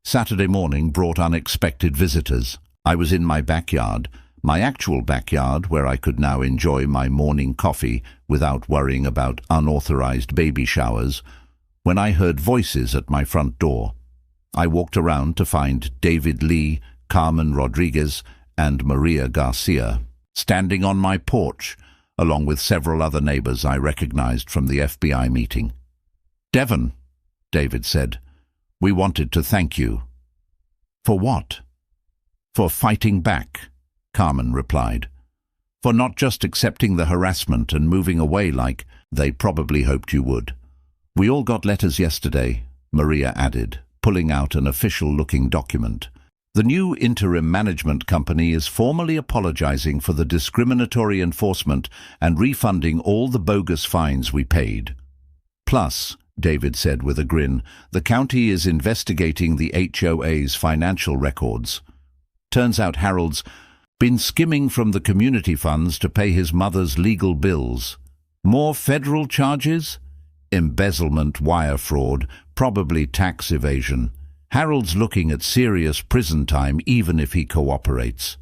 Saturday morning brought unexpected visitors. I was in my backyard, my actual backyard, where I could now enjoy my morning coffee without worrying about unauthorized baby showers, when I heard voices at my front door. I walked around to find David Lee, Carmen Rodriguez, and Maria Garcia standing on my porch, along with several other neighbors I recognized from the FBI meeting. "Devon," David said, "we wanted to thank you." "For what?" "For fighting back," Carmen replied. "For not just accepting the harassment and moving away like they probably hoped you would." "We all got letters yesterday," Maria added, pulling out an official-looking document. "The new interim management company is formally apologizing for the discriminatory enforcement and refunding all the bogus fines we paid. Plus," David said with a grin, "the county is investigating the HOA's financial records. Turns out Harold's been skimming from the community funds to pay his mother's legal bills. More federal charges? Embezzlement, wire fraud, probably tax evasion. Harold's looking at serious prison time even if he cooperates."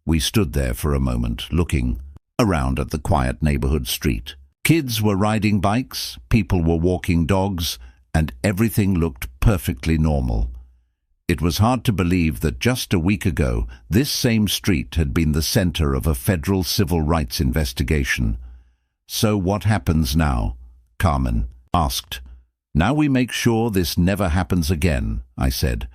We stood there for a moment, looking around at the quiet neighborhood street. Kids were riding bikes, people were walking dogs, and everything looked perfectly normal. It was hard to believe that just a week ago, this same street had been the center of a federal civil rights investigation. "So what happens now?" Carmen asked. Now we make sure this never happens again, I said.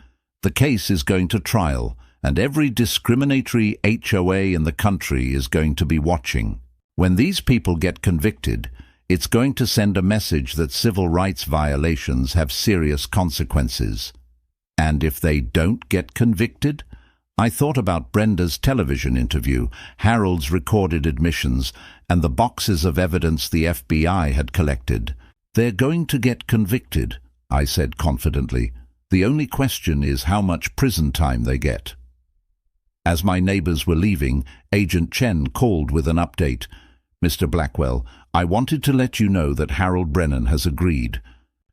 The case is going to trial, and every discriminatory HOA in the country is going to be watching. When these people get convicted, it's going to send a message that civil rights violations have serious consequences. And if they don't get convicted? I thought about Brenda's television interview, Harold's recorded admissions, and the boxes of evidence the FBI had collected. They're going to get convicted, I said confidently. The only question is how much prison time they get. As my neighbors were leaving, Agent Chen called with an update. Mr. Blackwell, I wanted to let you know that Harold Brennan has agreed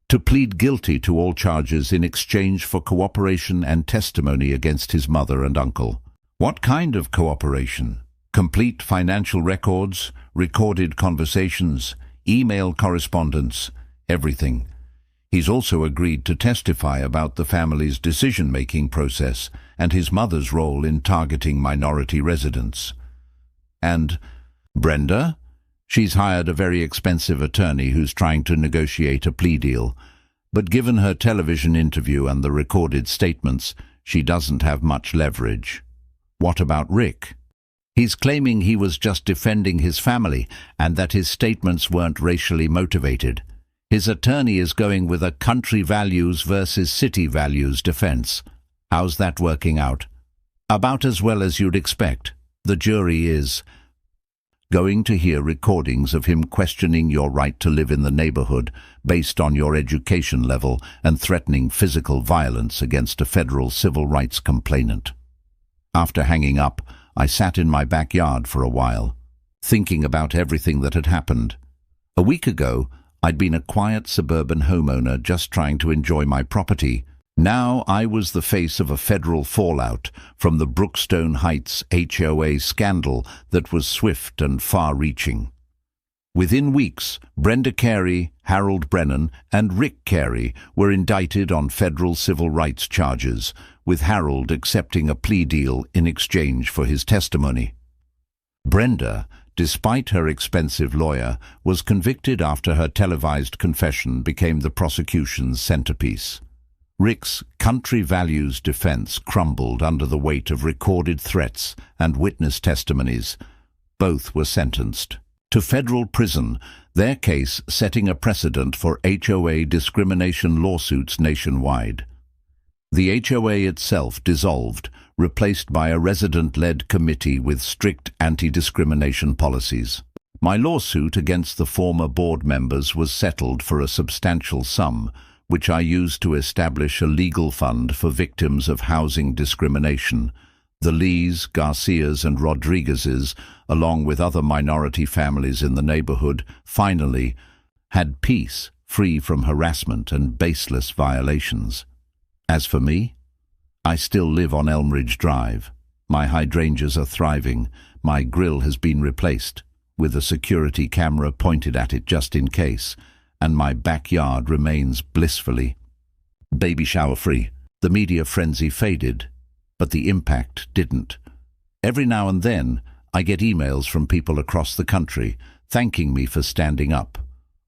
to plead guilty to all charges in exchange for cooperation and testimony against his mother and uncle. What kind of cooperation? Complete financial records, recorded conversations, email correspondence, everything. He's also agreed to testify about the family's decision-making process and his mother's role in targeting minority residents. And Brenda? She's hired a very expensive attorney who's trying to negotiate a plea deal, but given her television interview and the recorded statements, she doesn't have much leverage. What about Rick? He's claiming he was just defending his family and that his statements weren't racially motivated. His attorney is going with a country values versus city values defense. How's that working out? About as well as you'd expect. The jury is going to hear recordings of him questioning your right to live in the neighborhood based on your education level and threatening physical violence against a federal civil rights complainant. After hanging up, I sat in my backyard for a while, thinking about everything that had happened. A week ago, I'd been a quiet suburban homeowner just trying to enjoy my property. Now I was the face of a federal fallout from the Brookstone Heights HOA scandal that was swift and far-reaching. Within weeks, Brenda Carey, Harold Brennan, and Rick Carey were indicted on federal civil rights charges, with Harold accepting a plea deal in exchange for his testimony. Brenda, despite her expensive lawyer, was convicted after her televised confession became the prosecution's centerpiece. Rick's country values defense crumbled under the weight of recorded threats and witness testimonies. Both were sentenced to federal prison, their case setting a precedent for HOA discrimination lawsuits nationwide. The HOA itself dissolved, replaced by a resident-led committee with strict anti-discrimination policies. My lawsuit against the former board members was settled for a substantial sum, which I used to establish a legal fund for victims of housing discrimination. The Lees, Garcias, and Rodriguezes, along with other minority families in the neighborhood, finally had peace, free from harassment and baseless violations. As for me, I still live on Elmridge Drive. My hydrangeas are thriving. My grill has been replaced, with a security camera pointed at it just in case, and my backyard remains blissfully baby shower-free. The media frenzy faded, but the impact didn't. Every now and then, I get emails from people across the country thanking me for standing up,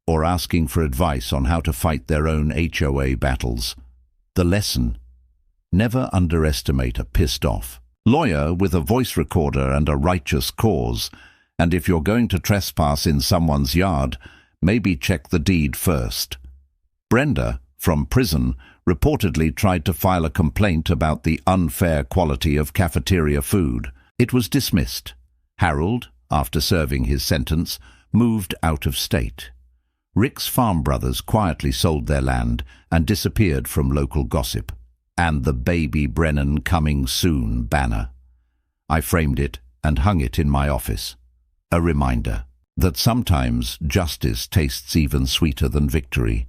or asking for advice on how to fight their own HOA battles. The lesson: never underestimate a pissed-off lawyer with a voice recorder and a righteous cause, and if you're going to trespass in someone's yard, maybe check the deed first. Brenda, from prison, reportedly tried to file a complaint about the unfair quality of cafeteria food. It was dismissed. Harold, after serving his sentence, moved out of state. Rick's farm brothers quietly sold their land and disappeared from local gossip. And the Baby Brennan Coming Soon banner. I framed it and hung it in my office. A reminder that sometimes justice tastes even sweeter than victory.